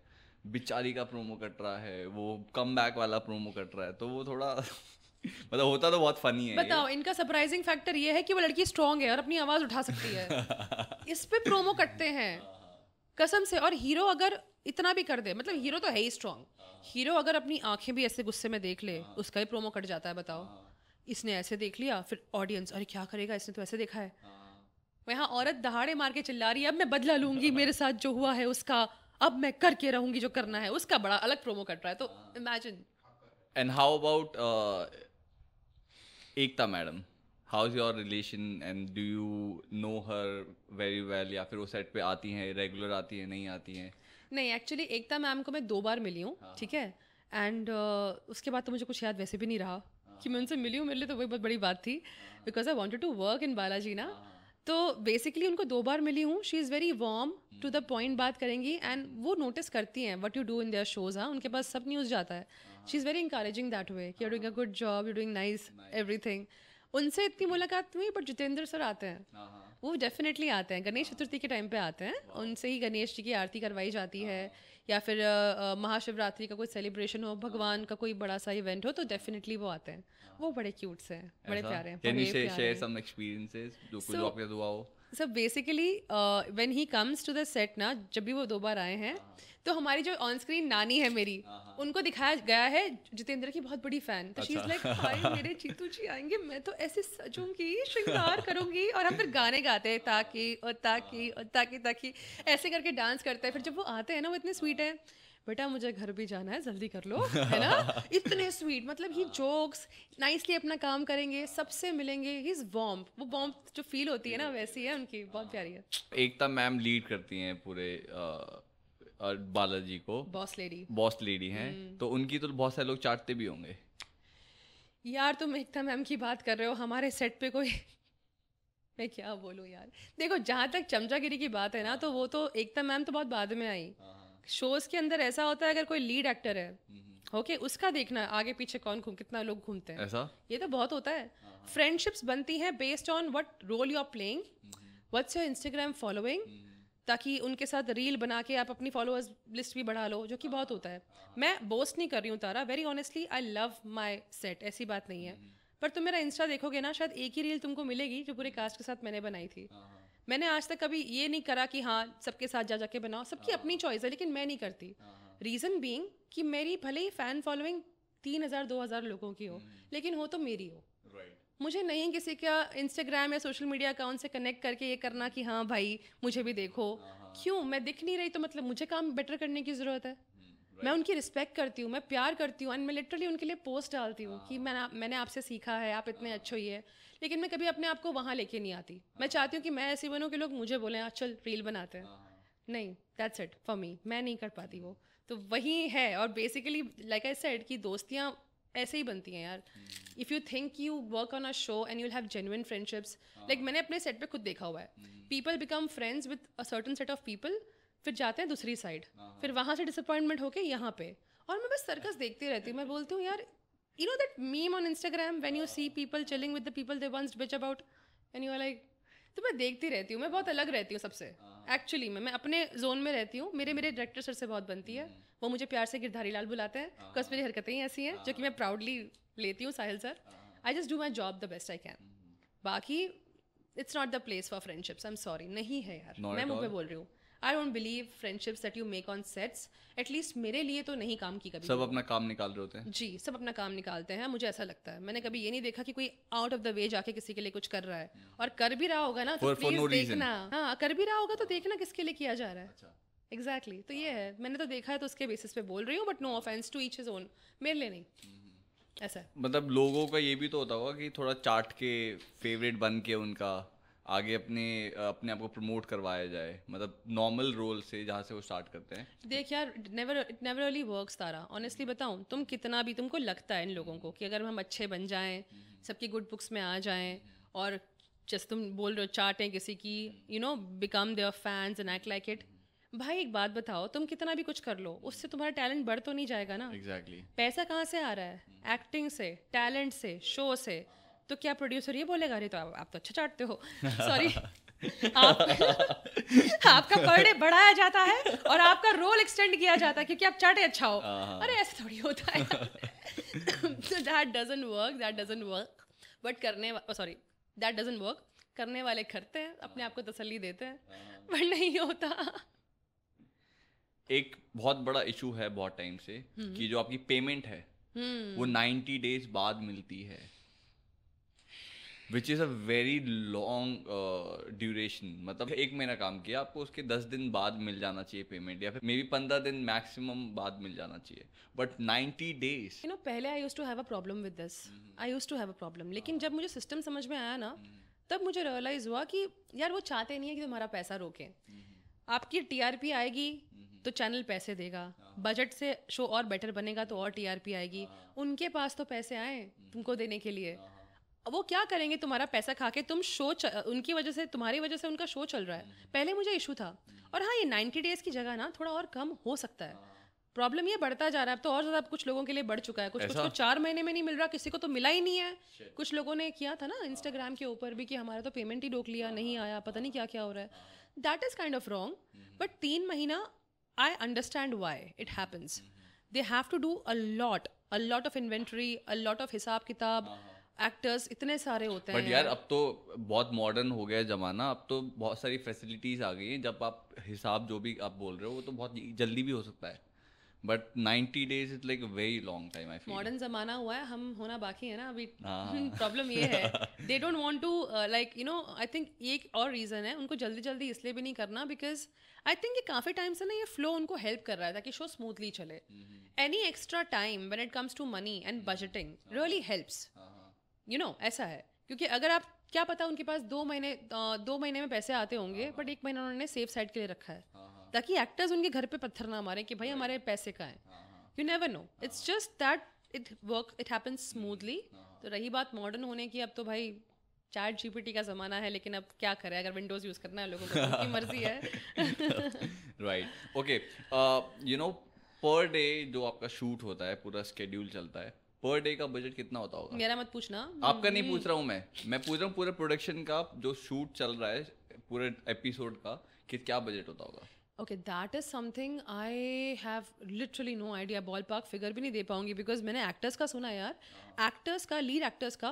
बिचारी का प्रोमो कट रहा है, वो कम बैक वाला प्रोमो कट रहा है, तो वो थोड़ा मतलब होता तो बहुत फनी है। बताओ, इनका सरप्राइजिंग फैक्टर ये है कि वो लड़की स्ट्रांग है और अपनी आवाज उठा सकती है। इस पे प्रोमो कटते हैं कसम से। और हीरो अगर इतना भी कर दे, मतलब हीरो तो है ही स्ट्रांग, हीरो अगर अपनी आंखें भी ऐसे गुस्से में देख ले, उसका ही प्रोमो कट जाता है। बताओ, इसने ऐसे देख लिया, फिर ऑडियंस अरे क्या करेगा, इसने तो ऐसे देखा है। वहाँ औरत दहाड़े मार के चिल्ला रही है, अब मैं बदला लूंगी, मेरे साथ जो हुआ है उसका अब मैं करके रहूंगी जो करना है, उसका बड़ा अलग प्रोमो कट रहा है। तो imagine. And how about Ekta madam, how is your relation and do you no her very well, या फिर वो सेट पे आती हैं, रेगुलर आती हैं, नहीं आती हैं? नहीं, एक्चुअली एकता मैम को मैं 2 बार मिली हूँ, ठीक है, एंड उसके बाद तो मुझे कुछ याद वैसे भी नहीं रहा कि मैं उनसे मिली हूँ। मेरे लिए तो वही बहुत बड़ी बात थी, because I wanted to work in Balaji ना। तो बेसिकली उनको 2 बार मिली हूँ। She is very warm, to the point बात करेंगी, एंड वो नोटिस करती हैं what you do in their shows. हाँ, उनके पास सब न्यूज़ जाता है। She is very encouraging that way कि you doing a good job, you doing nice everything. उनसे इतनी मुलाकात हुई, बट जितेंद्र सर आते हैं वो डेफिनेटली आते हैं, गणेश चतुर्थी के टाइम पे आते हैं, उनसे ही गणेश जी की आरती करवाई जाती है, या फिर महाशिवरात्रि का कोई सेलिब्रेशन हो, भगवान का कोई बड़ा सा इवेंट हो, तो डेफिनेटली वो आते हैं। वो बड़े क्यूट से हैं, बड़े प्यारे हैं, कैन यू बड़े प्यारे शेयर हैं। सम एक्सपीरियंसेस जो कुछ So- आपके साथ हुआ हो? So basically when he comes to the set ना, जब भी वो 2 बार आए हैं, तो हमारी जो ऑन स्क्रीन नानी है मेरी, उनको दिखाया गया है जितेंद्र की बहुत बड़ी फैन, तो शी इज लाइक हाय मेरे जीतू जी आएंगे, मैं तो ऐसे सजूंगी, श्रृंगार करूंगी, और हम फिर गाने गाते हैं, ताकि और ताकि और ताकि ताकि ऐसे करके डांस करते हैं। फिर जब वो आते हैं ना, वो इतने स्वीट है, बेटा मुझे घर भी जाना है, जल्दी कर लो, है ना, इतने स्वीट, मतलब ही जोक्स नाइसली अपना काम करेंगे, सबसे मिलेंगे, ही इज वार्म, वो वार्म जो फील होती है ना, वैसी है उनकी, बहुत प्यारी है। एकता मैम लीड करती हैं पूरे बालाजी को, बॉस लेडी हैं, तो उनकी तो बहुत सारे लोग चाटते भी होंगे। यार तुम एकता मैम की बात कर रहे हो, हमारे सेट पे कोई मैं क्या बोलूँ यार, देखो जहाँ तक चमचागिरी की बात है ना, तो वो तो एकता मैम तो बहुत बाद में आई। शोज के अंदर ऐसा होता है, अगर कोई लीड एक्टर है, ओके, उसका देखना आगे पीछे कौन कितना लोग घूमते हैं, ऐसा ये तो बहुत होता है। फ्रेंडशिप्स बनती हैं based on what role you are playing, what's your Instagram following, ताकि उनके साथ रील बना के आप अपनी फॉलोअर्स लिस्ट भी बढ़ा लो, जो कि बहुत होता है। मैं बोस्ट नहीं कर रही हूँ Tara, very honestly I love my set, ऐसी बात नहीं है, पर तुम मेरा इंस्टा देखोगे ना, शायद एक ही रील तुमको मिलेगी जो पूरे कास्ट के साथ मैंने बनाई थी। मैंने आज तक कभी ये नहीं करा कि हाँ सबके साथ जा जाके बनाओ, सबकी अपनी चॉइस है, लेकिन मैं नहीं करती। रीज़न बीइंग कि मेरी भले ही फ़ैन फॉलोइंग 3000-2000 लोगों की हो, लेकिन हो तो मेरी हो। मुझे नहीं किसी का इंस्टाग्राम या सोशल मीडिया अकाउंट से कनेक्ट करके ये करना कि हाँ भाई मुझे भी देखो। क्यों? मैं दिख नहीं रही तो मतलब मुझे काम बेटर करने की ज़रूरत है? मैं उनकी रिस्पेक्ट करती हूँ, मैं प्यार करती हूँ, एंड मैं लिटरली उनके लिए पोस्ट डालती हूँ कि मैंने आपसे सीखा है, आप इतने अच्छे ही है, लेकिन मैं कभी अपने आप को वहाँ लेके नहीं आती। मैं चाहती हूँ कि मैं ऐसी बनूँ कि लोग मुझे बोलें चल रील बनाते हैं, नहीं, दैट्स इट फॉर मी, मैं नहीं कर पाती वो। तो वही है, और बेसिकली लाइक आई सेड कि दोस्तियाँ ऐसे ही बनती हैं यार। If you think you work on a show and you'll have genuine friendships, like मैंने अपने सेट पे खुद देखा हुआ है, people become friends with a certain set of people, फिर जाते हैं दूसरी साइड, फिर वहाँ से डिसअपॉइंटमेंट होके यहाँ पे, और मैं बस सर्कस देखती रहती हूँ। मैं बोलती हूँ यार, you know that meme on Instagram when you see people chilling with the people they once bitch about and you are like, तो मैं देखती रहती हूँ, मैं बहुत अलग रहती हूँ सबसे। एक्चुअली मैं अपने जोन में रहती हूँ। मेरे डायरेक्टर सर से बहुत बनती है, वो मुझे प्यार से गिरधारी लाल बुलाते हैं, बिकॉज मेरी हरकतें ही ऐसी हैं जो कि मैं प्राउडली लेती हूँ। Sahil sir, I just do my job the best I can. बाकी it's not the place for friendships, I am sorry, नहीं है यार, मैं मुँह पे बोल रही हूँ। I don't believe friendships that you make on sets, at least मेरे लिए तो नहीं काम की कभी। सब अपना काम निकाल रहे होते हैं जी, सब अपना काम निकालते हैं, मुझे ऐसा लगता है। मैंने कभी ये नहीं देखा कि कोई आउट ऑफ द वे जाके किसी के लिए कुछ कर रहा है, और कर भी रहा होगा ना तो प्लीज देखना, हाँ कर भी रहा होगा तो देखना किसके लिए किया जा रहा है। एग्जैक्टली, तो ये है, मैंने तो देखा है तो उसके बेसिस पे बोल रही हूँ, but no offence to each his own, मेरे लिए नहीं ऐसा है। मतलब लोगों का ये भी तो होता होगा कि थोड़ा चाट के फेवरेट बन के उनका आगे अपने आप को प्रमोट करवाया जाए, मतलब नॉर्मल रोल से जहाँ से वो स्टार्ट करते हैं। देख यार, it never really works Tara, honestly बताऊँ, तुम कितना भी तुमको लगता है इन लोगों को कि अगर हम अच्छे बन जाएं, सबकी गुड बुक्स में आ जाएं, और जैसे तुम बोल रहे हो चाटें किसी की, you know, become their fans and act like it. भाई एक बात बताओ, तुम कितना भी कुछ कर लो, उससे तुम्हारा टैलेंट बढ़ तो नहीं जाएगा ना। एग्जैक्टली। पैसा कहाँ से आ रहा है? एक्टिंग से, टैलेंट से, शो से। तो क्या प्रोड्यूसर ये बोलेगा अरे तो आप तो अच्छा चाटते हो, सॉरी आपका पर डे बढ़ाया जाता है और आपका रोल एक्सटेंड किया जाता है क्योंकि आप चाटे अच्छा हो। अरे ऐसे थोड़ी होता है। That doesn't work, but that doesn't work. करने वाले करते हैं, अपने आप को तसल्ली देते हैं, पर नहीं होता। एक बहुत बड़ा इशू है बहुत टाइम से कि जो आपकी पेमेंट है वो 90 डेज बाद मिलती है, which is a very long duration. मतलब 1 महीना काम किया, आपको उसके 10 दिन बाद मिल जाना चाहिए पेमेंट, या फिर मे बी 15 दिन मैक्सिमम बाद मिल जाना चाहिए, बट 90 डेज। यू नो, पहले I used to have a problem with this, लेकिन जब मुझे सिस्टम समझ में आया ना, तब मुझे रियलाइज हुआ कि यार वो चाहते नहीं है कि तुम्हारा पैसा रोकें। आपकी टीआरपी आएगी तो चैनल पैसे देगा, बजट से शो और बेटर बनेगा तो और टीआरपी आएगी, उनके पास तो पैसे आए तुमको देने के लिए। वो क्या करेंगे तुम्हारा पैसा खा के? तुम शो उनकी वजह से, तुम्हारी वजह से उनका शो चल रहा है। पहले मुझे इशू था, और हाँ ये 90 डेज की जगह ना थोड़ा और कम हो सकता है। प्रॉब्लम ये बढ़ता जा रहा है अब तो और ज़्यादा कुछ लोगों के लिए बढ़ चुका है कुछ को 4 महीने में नहीं मिल रहा किसी को तो मिला ही नहीं है कुछ लोगों ने किया था ना इंस्टाग्राम के ऊपर भी कि हमारा तो पेमेंट ही रोक लिया नहीं आया पता नहीं क्या क्या हो रहा है that is kind of wrong but 3 महीना I understand why it happens they have to do a lot of inventory a lot of हिसाब किताब एक्टर्स इतने सारे होते हैं बट यार अब तो बहुत मॉडर्न हो गया है ज़माना अब तो बहुत सारी फैसिलिटीज़ आ गई हैं जब आप हिसाब जो भी आप बोल रहे हो वो तो बहुत जल्दी भी हो सकता है but 90 days is like very long time I feel modern ज़माना हुआ है हम होना बाकी है ना अभी प्रॉब्लम ये है they don't want to like you know I think एक और रीज़न है उनको जल्दी जल्दी इसलिए भी नहीं करना बिकॉज आई थिंक ये काफ़ी टाइम से ना ये फ्लो उनको हेल्प कर रहा है ताकि शो स्मूथली चले any extra time when it comes to money and budgeting really helps you know ऐसा है क्योंकि अगर आप क्या पता उनके पास 2 महीने में पैसे आते होंगे बट 1 महीना उन्होंने सेफ साइड के लिए रखा है ताकि एक्टर्स उनके घर पे पत्थर ना मारें कि भाई हमारे पैसे का है you never know it's just that it happens smoothly तो रही बात मॉडर्न होने की अब तो भाई चैट जीपीटी का ज़माना है लेकिन अब क्या करें अगर विंडोज़ यूज़ करना है लोगों को तो उनकी मर्जी है right okay you know per day जो आपका शूट होता है पूरा स्केड्यूल चलता है पर डे का बजट कितना होता होगा मेरा मत पूछना आपका नहीं पूछ रहा हूँ मैं पूछ रहा हूँ पूरे प्रोडक्शन का जो शूट चल रहा है पूरे एपिसोड का कि क्या बजट होता होगा okay that is something I have literally no idea ball park figure भी नहीं दे पाऊंगी बिकॉज मैंने एक्टर्स का सुना यार एक्टर्स का लीड एक्टर्स का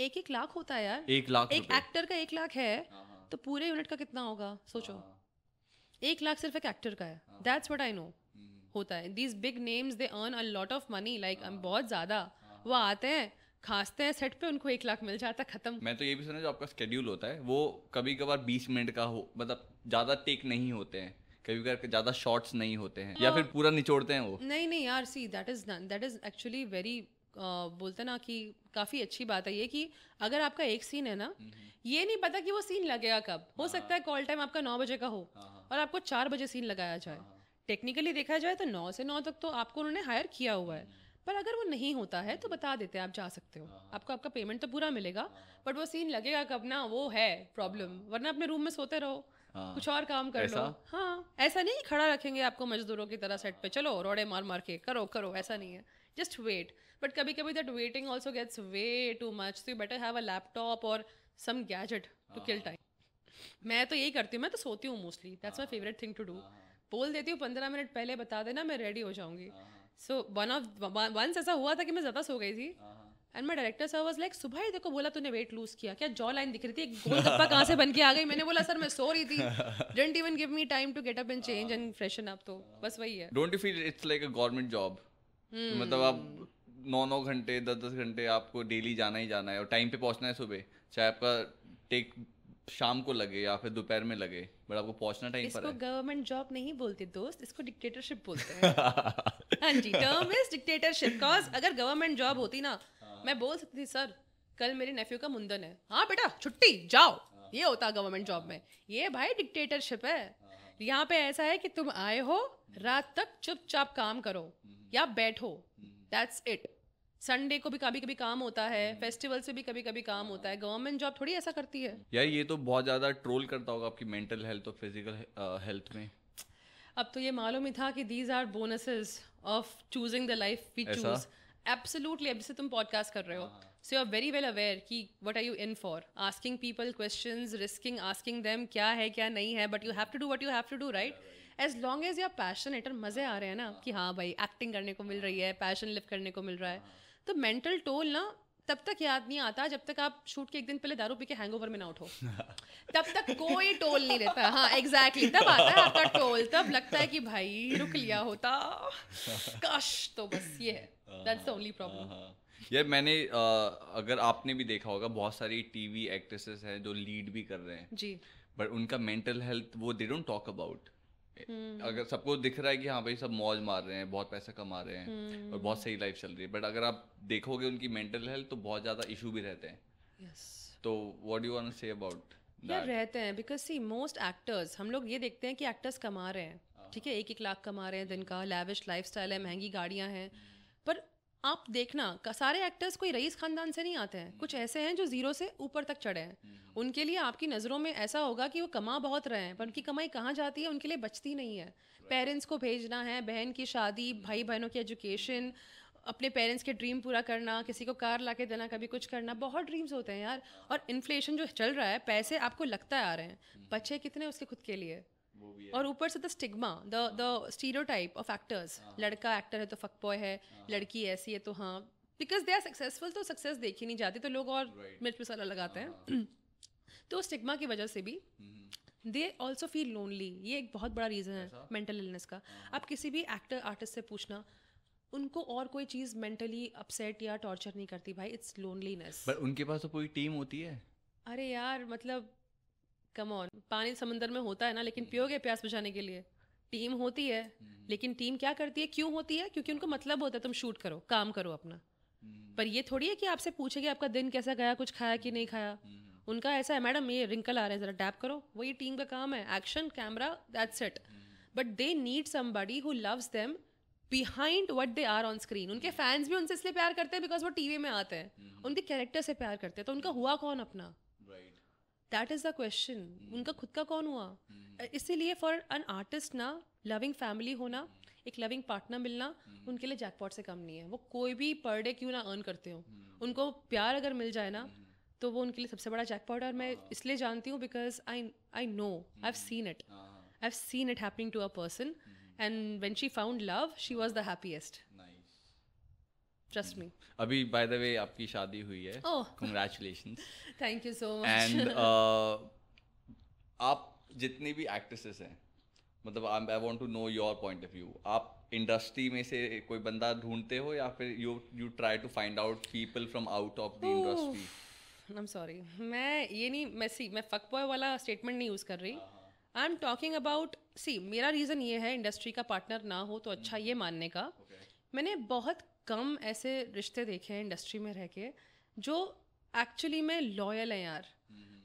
1 लाख होता है यार 1 लाख एक एक्टर का 1 लाख है तो पूरे यूनिट का कितना होगा सोचो 1 लाख सिर्फ एक एक्टर का है दैट्स व्हाट आई नो होता है these big names they earn a lot of money like बहुत ज़्यादा वो आते हैं खांसते हैं सेट पे उनको 1 लाख मिल जाता है खत्म मैं तो ये भी सुना जो आपका स्केड्यूल होता है वो कभी कभार 20 मिनट का हो मतलब ज़्यादा टेक नहीं होते हैं कभी कभार ज़्यादा शॉट्स नहीं होते हैं या फिर पूरा निचोड़ते हैं वो नहीं यार see that is actually very बोलते ना कि काफ़ी अच्छी बात है ये कि अगर आपका एक सीन है ना ये नहीं पता कि वो सीन लगेगा कब हो सकता है कॉल टाइम आपका 9 बजे का हो और आपको 4 बजे सीन लगाया जाए टेक्निकली देखा जाए तो 9 से 9 तक तो आपको उन्होंने हायर किया हुआ है पर अगर वो नहीं होता है तो बता देते हैं आप जा सकते हो आपको आपका पेमेंट तो पूरा मिलेगा बट वो सीन लगेगा कब ना वो है प्रॉब्लम वरना अपने रूम में सोते रहो कुछ और काम कर लो हाँ ऐसा नहीं खड़ा रखेंगे आपको मजदूरों की तरह सेट पे चलो रोड़े मार मार के करो ऐसा नहीं है जस्ट वेट बट कभी कभी that waiting also gets way too much so you better have a laptop और some gadget to kill time मैं तो यही करती हूँ मैं तो सोती हूँ mostly that's my favourite thing to do बोल देती हूँ 15 मिनट पहले बता देना मैं रेडी हो जाऊंगी सो वंस ऐसा हुआ था कि मैं ज़्यादा सो गई थी and my director sir was like सुबह ही देखो बोला तूने वेट लूज किया क्या जॉ लाइन दिख रही थी एक गोलगप्पा कहाँ से बन के आ गई मैंने बोला सर मैं सो रही थी didn't even give me time to get up and change and freshen up तो बस वही है don't you feel it's like a government job मतलब आप 9 घंटे 10 घंटे आपको डेली जाना ही जाना है और टाइम पे पहुंचना है सुबह चाहे आपका टेक शाम को लगे या फिर दोपहर में लगे बट आपको पहुंचना टाइम पर है इसको गवर्नमेंट जॉब नहीं बोलते दोस्त इसको डिक्टेटरशिप बोलते हैं हाँ जी टर्म इज डिक्टेटरशिप कॉज अगर गवर्नमेंट जॉब होती ना मैं बोल सकती थी सर कल मेरे नेफ्यू का मुंडन है हाँ बेटा छुट्टी जाओ ये होता गवर्नमेंट जॉब में ये भाई डिक्टेटरशिप है यहाँ पे ऐसा है कि तुम आए हो रात तक चुपचाप काम करो या बैठो दैट्स इट संडे को भी कभी कभी काम होता है फेस्टिवल से भी कभी कभी काम होता है गवर्नमेंट जॉब थोड़ी ऐसा करती है यार ये तो बहुत ज़्यादा ट्रोल करता होगा आपकी मेंटल हेल्थ और फिजिकल हेल्थ में अब तो ये मालूम ही था कि these are bonuses of choosing the life we choose absolutely अब जैसे तुम पॉडकास्ट कर रहे हो so you are very well aware कि what are you in for asking people questions risking asking them क्या है क्या नहीं है but you have to do what you have to do right as long as you are passionate और मज़े आ रहे हैं ना कि हाँ भाई एक्टिंग करने को मिल रही है पैशन लिव करने को मिल रहा है तो मेंटल टोल ना तब तक याद नहीं आता जब तक आप शूट के एक दिन पहले दारू पी के हैंगओवर में ना उठो तब तक कोई टोल नहीं रहता हाँ एग्जैक्टली तब आता है आपका टोल तब लगता है कि भाई रुक लिया होता काश तो बस ये है दैट्स द ओनली प्रॉब्लम यार मैंने अगर आपने भी देखा होगा बहुत सारी टीवी एक्ट्रेसेस हैं जो लीड भी कर रहे हैं जी बट उनका मेंटल हेल्थ वो दे डोंट टॉक अबाउट अगर सबको दिख रहा है कि हाँ भाई सब मौज मार रहे हैं बहुत पैसा कमा रहे हैं और बहुत सही लाइफ चल रही है बट अगर आप देखोगे उनकी मेंटल हेल्थ तो बहुत ज़्यादा इशू भी रहते हैं तो what do you want to say about यार रहते हैं बिकॉज सी मोस्ट एक्टर्स हम लोग ये देखते हैं कि एक्टर्स कमा रहे हैं ठीक है 1-1 लाख कमा रहे हैं दिन का लैविश लाइफस्टाइल है महंगी गाड़ियाँ हैं पर आप देखना सारे एक्टर्स कोई रईस खानदान से नहीं आते हैं, कुछ ऐसे हैं जो जीरो से ऊपर तक चढ़े हैं। उनके लिए आपकी नज़रों में ऐसा होगा कि वो कमा बहुत रहे हैं, पर उनकी कमाई कहाँ जाती है, उनके लिए बचती नहीं है। पेरेंट्स को भेजना है, बहन की शादी, भाई बहनों की एजुकेशन, अपने पेरेंट्स के ड्रीम पूरा करना, किसी को कार ला के देना, कभी कुछ करना, बहुत ड्रीम्स होते हैं यार। और इन्फ्लेशन जो चल रहा है, पैसे आपको लगता है आ रहे हैं, बचे कितने उसके खुद के लिए। और ऊपर से the stigma, the stereotype of actors, लड़का एक्टर है तो फक बॉय है, लड़की ऐसी है तो हाँ, बिकॉज दे आर सक्सेसफुल तो सक्सेस देखी नहीं जाती, तो लोग और मिर्च मसाला लगाते हैं। तो स्टिग्मा की वजह से भी दे ऑल्सो फील लोनली। ये एक बहुत बड़ा रीज़न है मेंटल इलनेस का। आप किसी भी एक्टर आर्टिस्ट से पूछना, उनको और कोई चीज़ मेंटली अपसेट या टॉर्चर नहीं करती भाई, इट्स लोनलीनेस। पर उनके पास तो पूरी टीम होती है। अरे यार मतलब कम ऑन, पानी समंदर में होता है ना, लेकिन पियोगे प्यास बुझाने के लिए? टीम होती है, लेकिन टीम क्या करती है, क्यों होती है? क्योंकि उनको मतलब होता है तुम शूट करो, काम करो अपना। पर ये थोड़ी है कि आपसे पूछेगी आपका दिन कैसा गया, कुछ खाया कि नहीं खाया। उनका ऐसा है, मैडम ये रिंकल आ रहे हैं, जरा टैप करो, वही टीम का काम है, action camera, that's it. But they need somebody who loves them behind what they are on screen. उनके फैंस भी उनसे इसलिए प्यार करते हैं बिकॉज वो टीवी में आते हैं, उनके कैरेक्टर से प्यार करते हैं। तो उनका हुआ कौन अपना? दैट इज़ द क्वेश्चन, उनका खुद का कौन हुआ? इसीलिए फॉर एन आर्टिस्ट ना, लविंग फैमिली होना, एक लविंग पार्टनर मिलना, उनके लिए जैकपॉट से कम नहीं है। वो कोई भी पर डे क्यों ना अर्न करते हो, उनको प्यार अगर मिल जाए ना, तो वो उनके लिए सबसे बड़ा जैकपॉट है। और मैं इसलिए जानती हूँ because I know, I have seen it happening to a person, and when she found love, she was the happiest. Trust me. अभी बाय द वे आपकी शादी हुई है, congratulations. Thank you so much. And आप जितनी भी actresses हैं, मतलब I want to know your point of view, आप इंडस्ट्री में से कोई बंदा ढूंढते हो या फिर you try to find out people from out of the industry? I am sorry, मैं ये नहीं, मैं फक बॉय वाला स्टेटमेंट नहीं यूज़ कर रही। आई एम टॉकिंग अबाउट, सी मेरा रीज़न ये है इंडस्ट्री का पार्टनर ना हो तो अच्छा, ये मानने का। मैंने बहुत कम ऐसे रिश्ते देखे हैं इंडस्ट्री में रह के जो एक्चुअली में लॉयल हैं यार।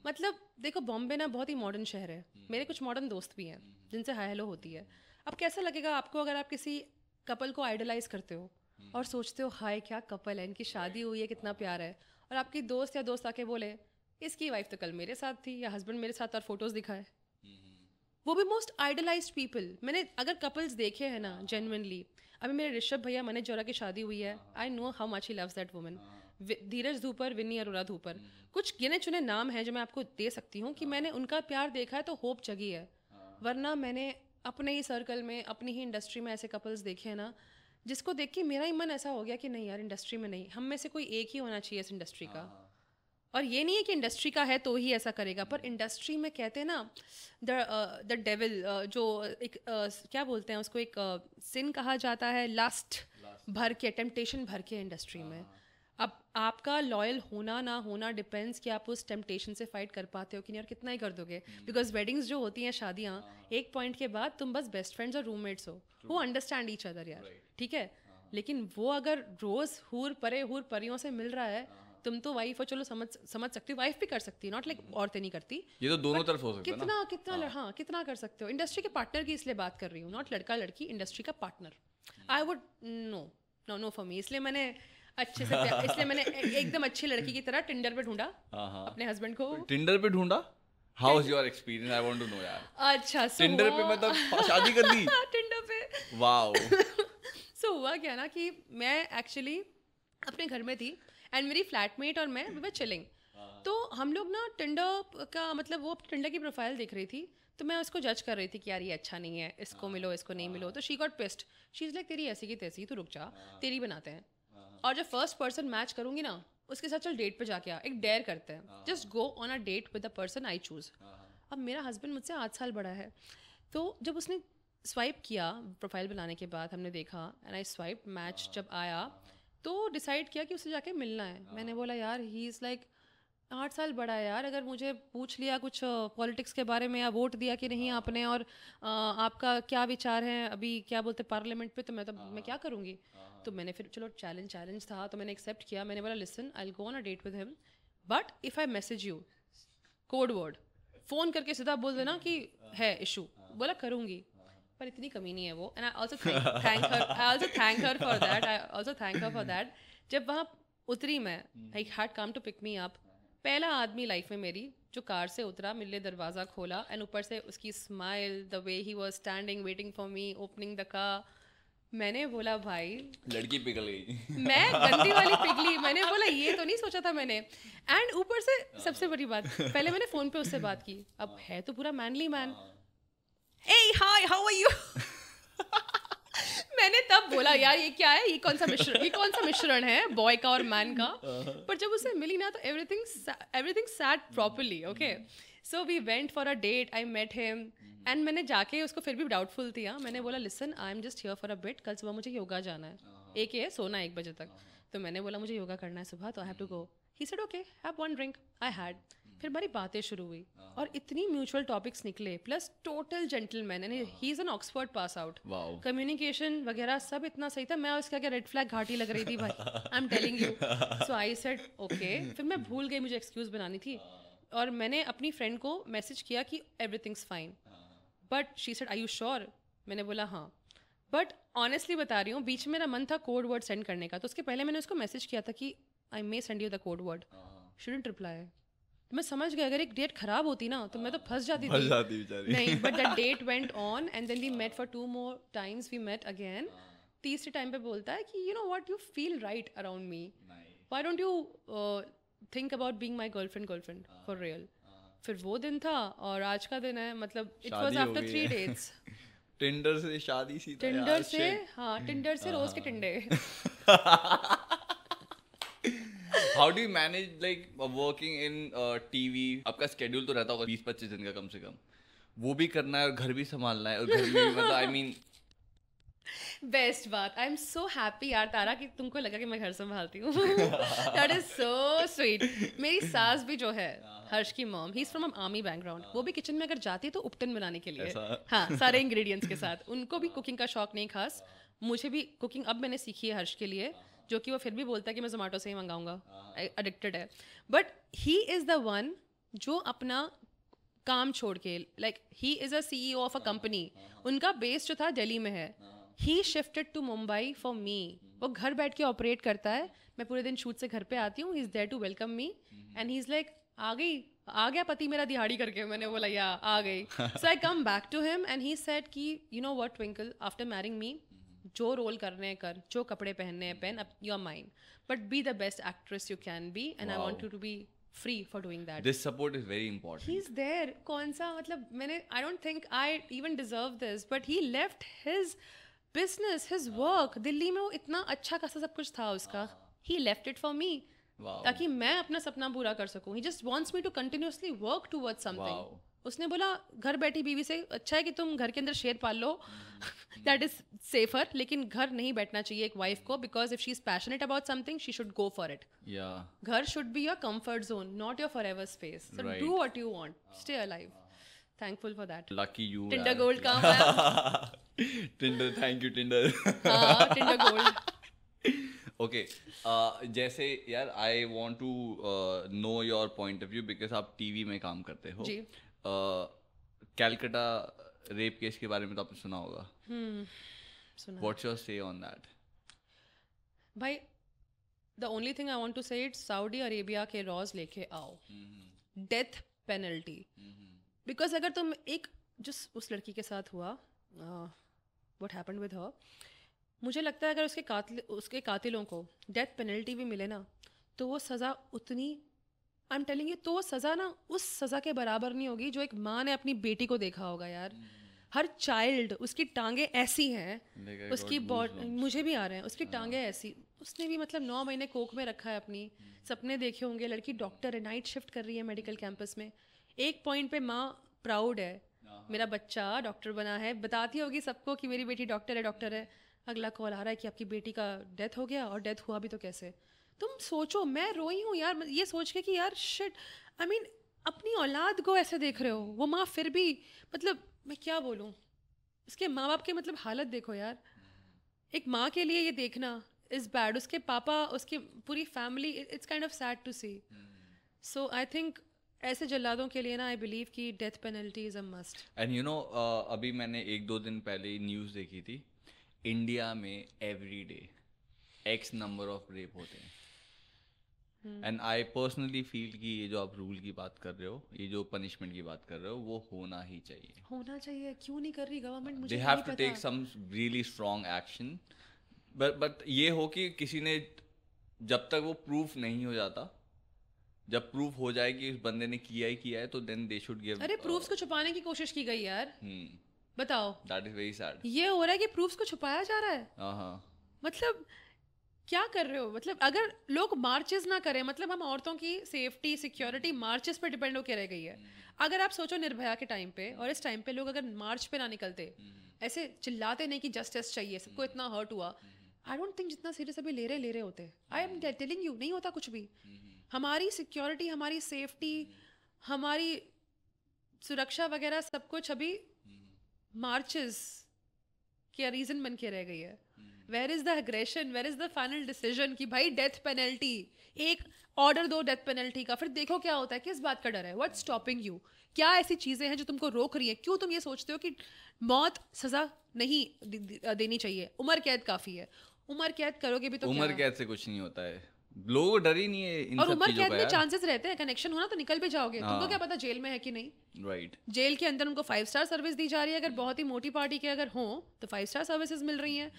मतलब देखो, बॉम्बे ना बहुत ही मॉडर्न शहर है, मेरे कुछ मॉडर्न दोस्त भी हैं जिनसे हाय हेलो होती है। अब कैसा लगेगा आपको अगर आप किसी कपल को आइडलाइज करते हो और सोचते हो हाय क्या कपल है, इनकी शादी हुई है, कितना प्यार है, और आपकी दोस्त या दोस्त आके बोले इसकी वाइफ तो कल मेरे साथ थी या हस्बैंड मेरे साथ, और फोटोज़ दिखाए, वो भी मोस्ट आइडलाइज्ड पीपल। मैंने अगर कपल्स देखे हैं ना जेन्युइनली, अभी मेरे ऋषभ भैया मनोज जोरा की शादी हुई है, I know how much he loves that woman. Dheeraj Dhoopar, Vinny Arora Dhoopar, कुछ गिने चुने नाम हैं जो मैं आपको दे सकती हूँ कि मैंने उनका प्यार देखा है तो होप जगी है। वरना मैंने अपने ही सर्कल में, अपनी ही इंडस्ट्री में ऐसे कपल्स देखे हैं ना, जिसको देख के मेरा ही मन ऐसा हो गया कि नहीं यार, इंडस्ट्री में नहीं, हम में से कोई एक ही होना चाहिए इस इंडस्ट्री का। और ये नहीं है कि इंडस्ट्री का है तो ही ऐसा करेगा, पर इंडस्ट्री में कहते हैं ना द डेविल, जो एक क्या बोलते हैं उसको, एक सिन कहा जाता है, लस्ट भर के, टेम्पटेशन भर के इंडस्ट्री में। अब आपका लॉयल होना ना होना डिपेंड्स कि आप उस टेम्पटेशन से फाइट कर पाते हो कि नहीं, और कितना ही कर दोगे। बिकॉज वेडिंग्स जो होती हैं, शादियाँ, एक पॉइंट के बाद तुम बस बेस्ट फ्रेंड्स और रूममेट्स हो, वो अंडरस्टैंड ईच अदर यार, ठीक है। लेकिन वो अगर रोज़ हूर परियों से मिल रहा है, तुम तो वाइफ हो, चलो समझ सकती हो, वाइफ भी कर सकती है, नॉट लाइक औरतें नहीं करती, ये तो दोनों तरफ हो सकता है ना। कितना कर सकते हो। इंडस्ट्री के पार्टनर की इसलिए बात कर रही हूँ, नॉट लड़का लड़की, इंडस्ट्री का partner. I would know for me. इसलिए मैंने अच्छे से इसलिए मैंने एकदम अच्छी लड़की की तरह टिंडर पे ढूंढा अपने हस्बैंड को। टिंडर पे ढूंढा? How was your experience? I want to know यार। अच्छा, टिंडर पे मतलब शादी कर ली? टिंडर पे, वाओ। सो हुआ क्या ना कि मैं एक्चुअली अपने घर में थी एंड मेरी फ्लैटमेट और मैं, वी वर चिलिंग। तो हम लोग ना टिंडर का, मतलब वो टिंडर की प्रोफाइल देख रही थी, तो मैं उसको जज कर रही थी कि यार ये अच्छा नहीं है, इसको मिलो, इसको नहीं मिलो। तो she got pissed, she is like तेरी ऐसी की तैसी, तू रुक जा, तेरी बनाते हैं। और जब फर्स्ट पर्सन मैच करूंगी ना, उसके साथ चल डेट पे जाके आ, एक डेयर करते हैं, just go on a date with the person I choose. अब मेरा हस्बैंड मुझसे 8 साल बड़ा है, तो जब उसने स्वाइप किया प्रोफाइल बनाने के बाद, हमने देखा एंड आई स्वाइप, मैच जब आया तो डिसाइड किया कि उससे जाके मिलना है। मैंने बोला यार ही इज़ लाइक 8 साल बड़ा है यार, अगर मुझे पूछ लिया कुछ पॉलिटिक्स के बारे में या वोट दिया कि नहीं आपने, और आपका क्या विचार है अभी क्या बोलते पार्लियामेंट पे, तो मैं क्या करूँगी। तो मैंने फिर चलो चैलेंज था तो मैंने एक्सेप्ट किया। मैंने बोला listen, I will go on a date with him, but if I message you code word, phone करके सीधा बोल देना कि है इशू। बोला करूँगी, पर इतनी कमी नहीं है वो. And I also thank her for that. जब वहाँ उतरी मैं, I had come to pick me up. पहला आदमी लाइफ में मेरी जो कार से उतरा, मेरे लिए दरवाज़ा खोला, एंड ऊपर से उसकी smile, the way he was standing waiting for me, opening the car. मैंने बोला भाई लड़की पिघल गई. मैं गंदी वाली पिघली. मैंने बोला ये तो नहीं सोचा था मैंने. एंड ऊपर से सबसे बड़ी बात, पहले मैंने फ़ोन पे उससे बात की, अब है तो पूरा manly man. Eh hi how are you. मैंने तब बोला यार ये क्या है, ये कौन सा मिश्रण है बॉय का और मैन का. पर जब उससे मिली ना तो everything set properly. Okay, so we went for a date, I met him, and मैंने जाके उसको फिर भी डाउटफुल थी. मैंने बोला listen I am just here for a bit, कल सुबह मुझे योगा जाना है, एक है सोना 1 बजे तक. तो मैंने बोला मुझे योगा करना है सुबह, तो I have to go. He said okay have one drink. I had. फिर हमारी बातें शुरू हुई और इतनी म्यूचुअल टॉपिक्स निकले, plus total gentleman. And he is an Oxford pass out. Communication वगैरह सब इतना सही था. मैं उसका क्या रेड फ्लैग घाटी लग रही थी भाई, I am telling you. So I said okay. फिर मैं भूल गई, मुझे एक्सक्यूज बनानी थी, और मैंने अपनी फ्रेंड को मैसेज किया कि everything's fine, but she said are you sure. मैंने बोला हाँ. बट ऑनेस्टली बता रही हूँ, बीच में मेरा मन था कोड वर्ड सेंड करने का, तो उसके पहले मैंने उसको मैसेज किया था कि I may send you the code word. Shouldn't reply. मैं समझ गया अगर एक डेट खराब होती ना तो मैं तो फंस जाती थी. नहीं, but the date went on and then we met for 2 more times. We met again. तीसरे टाइम पे बोलता है कि you know what, you feel right around me, why don't you think about being my girlfriend for real. फिर वो दिन था और आज का दिन है. मतलब it was after 3 dates. Tinder से शादी सी. टिंडर से, हाँ, टिंडर से रोज के टिंडे. How do you manage like working in TV? आपका स्केड्यूल तो रहता होगा 20-25 दिन का कम से कम. वो भी करना है और घर भी संभालना है, और घर में भी मतलब आई मीन बेस्ट बात. आई एम सो हैप्पी यार तारा कि तुमको लगा कि मैं घर संभालती हूँ. That is so sweet. मेरी सास भी जो है, हर्ष की mom, he is from army background. वो भी किचन में अगर जाती है तो उपटन बनाने के लिए, हाँ, सारे इंग्रेडिएंट्स के साथ. उनको भी कुकिंग का शौक नहीं खास. मुझे भी कुकिंग अब मैंने सीखी है हर्ष के लिए, जो कि वो फिर भी बोलता है कि मैं जोमेटो से ही मंगाऊंगा, एडिक्टेड है. But he is the one जो अपना काम छोड़ के, like he is a CEO of a company. उनका बेस जो था दिल्ली में है. He shifted to Mumbai for me. वो घर बैठ के ऑपरेट करता है. मैं पूरे दिन शूट से घर पे आती हूँ, he is there to welcome me, and he is like आ गया पति मेरा दिहाड़ी करके. मैंने बोला या आ गई. So I come back to him and he said कि you know what Twinkle, after marrying me, जो रोल करने हैं कर, जो कपड़े पहनने हैं पहन, you are mine, but be the best actress you can be, and I want you to be free for doing that. This support is very important. He is there. कौन सा मतलब मैंने, I don't think I even deserve this, but he left his business, his work. Delhi में वो इतना अच्छा खासा सब कुछ था उसका. He left it for me, ताकि मैं अपना सपना पूरा कर सकूं. He just wants me to continuously work towards something. उसने बोला घर बैठी बीवी से अच्छा है कि तुम घर के अंदर शेर पाल लो, दैट इज सेफर, लेकिन घर नहीं बैठना चाहिए एक वाइफ को, because if she is passionate about something she should go for it. घर should be your comfort zone, not your forever space. So do what you want, stay alive. Thankful for that. Lucky you. Tinder gold काम आया. Tinder, thank you Tinder. हाँ, Tinder gold. Okay, जैसे यार I want to know your point of view, because आप TV में काम करते हो जी. कैलकाटा रेप केस के बारे में तो आपने सुना होगा. What's your say on that? भाई the only thing I want to say it's Saudi Arabia के लॉज लेके आओ, डेथ पेनल्टी. बिकॉज अगर तुम एक जिस उस लड़की के साथ हुआ, व्हाट हैपेंड विद हर, मुझे लगता है अगर उसके कातिलों को डेथ पेनल्टी भी मिले ना, तो वो सज़ा उतनी, आई एम टेलिंग यू, तो वो सज़ा ना उस सज़ा के बराबर नहीं होगी जो एक माँ ने अपनी बेटी को देखा होगा यार. हर चाइल्ड, उसकी टांगें ऐसी हैं, उसकी बॉडी, मुझे भी आ रहे हैं, उसकी टांगें ऐसी. उसने भी मतलब 9 महीने कोख में रखा है अपनी, सपने देखे होंगे. लड़की डॉक्टर है, नाइट शिफ्ट कर रही है मेडिकल कैंपस में. एक पॉइंट पे माँ प्राउड है, मेरा बच्चा डॉक्टर बना है, बताती होगी सबको कि मेरी बेटी डॉक्टर है. अगला कॉल आ रहा है कि आपकी बेटी का डेथ हो गया, और डेथ हुआ भी तो कैसे. तुम सोचो, मैं रोई हूँ यार ये सोच के कि यार शिट, आई मीन अपनी औलाद को ऐसे देख रहे हो. वो माँ फिर भी, मतलब मैं क्या बोलूँ, उसके माँ बाप के मतलब हालत देखो यार. एक माँ के लिए ये देखना इज़ बैड. उसके पापा, उसकी पूरी family, it's kind of sad to see. So I think ऐसे जल्लादों के लिए ना आई बिलीव कि death penalty is a must. And you know, अभी मैंने 1-2 दिन पहले न्यूज़ देखी थी, इंडिया में every day x number of rape होते हैं. एंड आई पर्सनली फील कि ये जो आप रूल की बात कर रहे हो, ये जो पनिशमेंट की बात कर रहे हो, वो होना ही चाहिए. होना चाहिए. क्यों नहीं कर रही गवर्नमेंट? मुझे दे नहीं हैव टू पता. Take some really strong action. But ये हो कि किसी ने, जब तक वो प्रूफ नहीं हो जाता, जब प्रूफ हो जाए कि उस बंदे ने किया ही किया है, तो देन दे शुड गिव. अरे प्रूफ्स को छुपाने की कोशिश की गई यार. बताओ. That is very sad. ये हो रहा है कि प्रूफ्स को छुपाया जा रहा है. हाँ. मतलब क्या कर रहे हो? मतलब अगर लोग मार्चेस ना करें, मतलब हम औरतों की सेफ्टी सिक्योरिटी मार्चेस पे डिपेंड होकर रह गई है. अगर आप सोचो निर्भया के टाइम पे और इस टाइम पे लोग अगर मार्च पे ना निकलते, ऐसे चिल्लाते नहीं कि जस्टिस चाहिए, सबको इतना हर्ट हुआ, आई डोंट थिंक जितना सीरियस अभी ले रहे होते. आई एम टेलिंग यू, नहीं होता कुछ भी. हमारी सिक्योरिटी, हमारी सेफ्टी, हमारी सुरक्षा वगैरह सब कुछ अभी मार्चेस क्या रीजन बन के रह गई है. Where is the aggression, where is the final decision कि भाई डेथ पेनल्टी, एक ऑर्डर दो डेथ पेनल्टी का, फिर देखो क्या होता है. किस बात का डर है? What's stopping you? क्या ऐसी चीजें हैं जो तुमको रोक रही है? क्यों तुम ये सोचते हो कि मौत सजा नहीं देनी चाहिए, उम्र कैद काफी है? उम्र कैद करोगे भी तो उम्र कैद से कुछ नहीं होता है. लोगों को डर ही नहीं है इन और सब उम्र चीजों कैद का में यार. चांसेस रहते हैं कनेक्शन होना, तो निकल भी जाओगे. तुमको क्या पता जेल में है कि नहीं. राइट. जेल के अंदर उनको 5 स्टार सर्विस दी जा रही है. अगर बहुत ही मोटी पार्टी के अगर हो तो 5 स्टार सर्विसेज मिल रही हैं.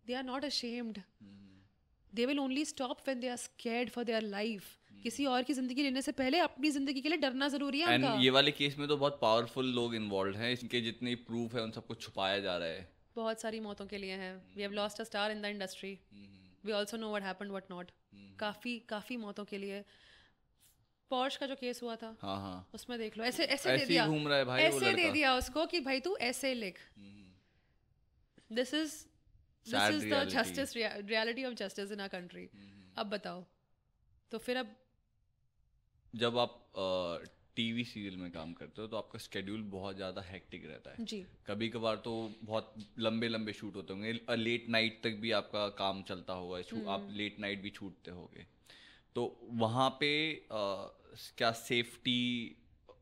They are not ashamed. They will only stop when they are scared for their life. किसी और की जिंदगी लेने से पहले अपनी जिंदगी के लिए डरना जरूरी है. एंड ये वाले केस में तो बहुत पावरफुल लोग इन्वॉल्व हैं. इनके जितने प्रूफ है उन सबको छुपाया जा रहा है. बहुत सारी मौतों के लिए हैं. We have lost a star in the industry. We also know what happened what not. काफी मौतों के लिए. पॉर्श का जो केस हुआ था, हाँ. उसमें देख लो, ऐसे दे दिया, घूम रहा है भाई, ऐसे दे दिया उसको कि भाई तू ऐसे लिख. This is the justice, reality of justice in our country. अब बताओ. तो फिर अब जब आप टीवी सीरियल में काम करते हो तो आपका स्केड्यूल बहुत ज़्यादा हेक्टिक रहता है जी. कभी कभार तो बहुत लंबे लंबे शूट होते होंगे, लेट नाइट तक भी आपका काम चलता होगा, आप लेट नाइट भी छूटते होगे. तो वहाँ पे क्या सेफ्टी